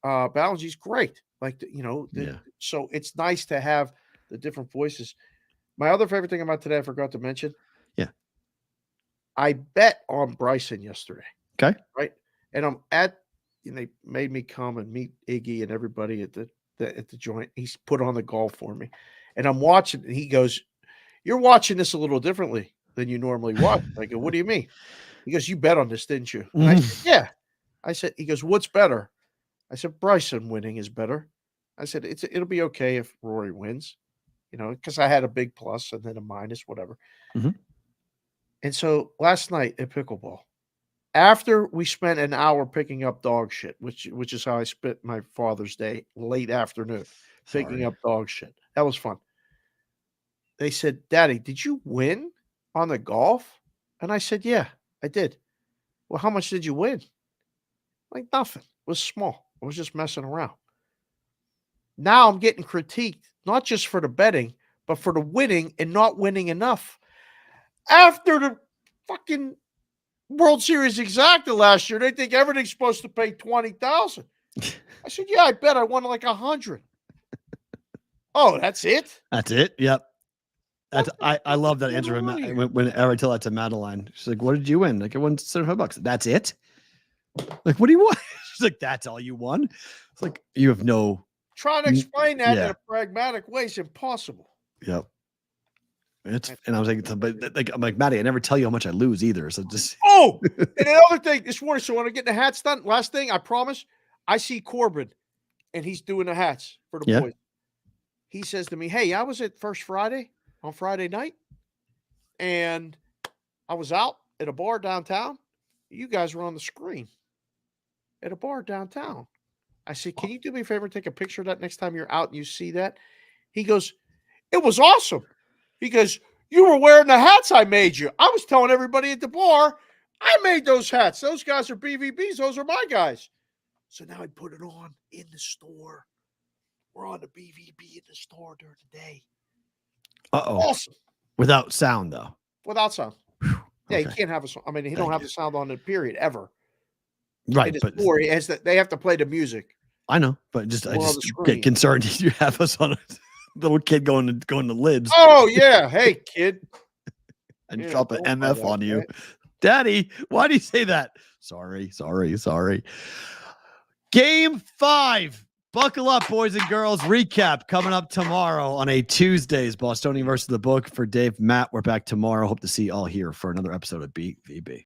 Ballengee's great. Like, Yeah. so it's nice to have the different voices. My other favorite thing about today, I forgot to mention. Yeah. I bet on Bryson yesterday. Okay. Right. And they made me come and meet Iggy and everybody at the joint. He's put on the golf for me. And I'm watching, and he goes, "You're watching this a little differently than you normally watch." I go, "What do you mean?" He goes, "You bet on this, didn't you?" And I said, "Yeah." He goes, "What's better?" I said, "Bryson winning is better." I said, "It'll be okay if Rory wins, because I had a big plus and then a minus, whatever." Mhm. And so last night at pickleball, after we spent an hour picking up dog shit, which is how I spent my Father's Day, late afternoon, picking Sorry. up dog shit. That was fun. They said, "Daddy, did you win on the golf?" And I said, "Yeah, I did." "Well, how much did you win?" Like, nothing. It was small. I was just messing around. Now I'm getting critiqued, not just for the betting, but for the winning and not winning enough. After the fucking World Series exacta last year, they think everything's supposed to pay 20,000. I said, "Yeah, I bet I won like 100." "Oh, that's it?" That's it. Yep. That's What the I love that fuck is answer going on here? whenever I tell that to Madeline. She's like, "What did you win?" Like, I won $75. That's it. Like, what do you want? She's like, "That's all you won." It's like, you have no. Trying to explain that in Yeah. a pragmatic way is impossible. Yep. And I was like, I'm like, Maddie, I never tell you how much I lose either. So just Oh, and another thing this morning. So when I get the hats done, last thing I promise, I see Corbin, and he's doing the hats for the Yeah. boys. He says to me, "Hey, I was at First Friday on Friday night, and I was out at a bar downtown. You guys were on the screen at a bar downtown." I said, "Can you do me a favor and take a picture of that next time you're out and you see that?" He goes, "It was awesome." He goes, "You were wearing the hats I made you. I was telling everybody at the bar, I made those hats. Those guys are BVBs. Those are my guys." So now I put it on in the store. We're on the BVB in the store during the day. Awesome. Without sound though. Without sound. Yeah, Okay. you can't have a song. I mean, he Thank don't have you. the sound on it, period, ever. Right. In his But store, he has they have to play the music. I know, but I More on just the screen. get concerned. You have us on a little kid going to libs Oh, yeah. Hey, kid. and Yeah, drop an don't buy MF that, on you. right? Daddy, why do you say that? Sorry. Game 5. Buckle up, boys and girls. Recap coming up tomorrow on a Tuesday's Bostonian versus the Book. For Dave, Matt, we're back tomorrow. Hope to see you all here for another episode of BVB.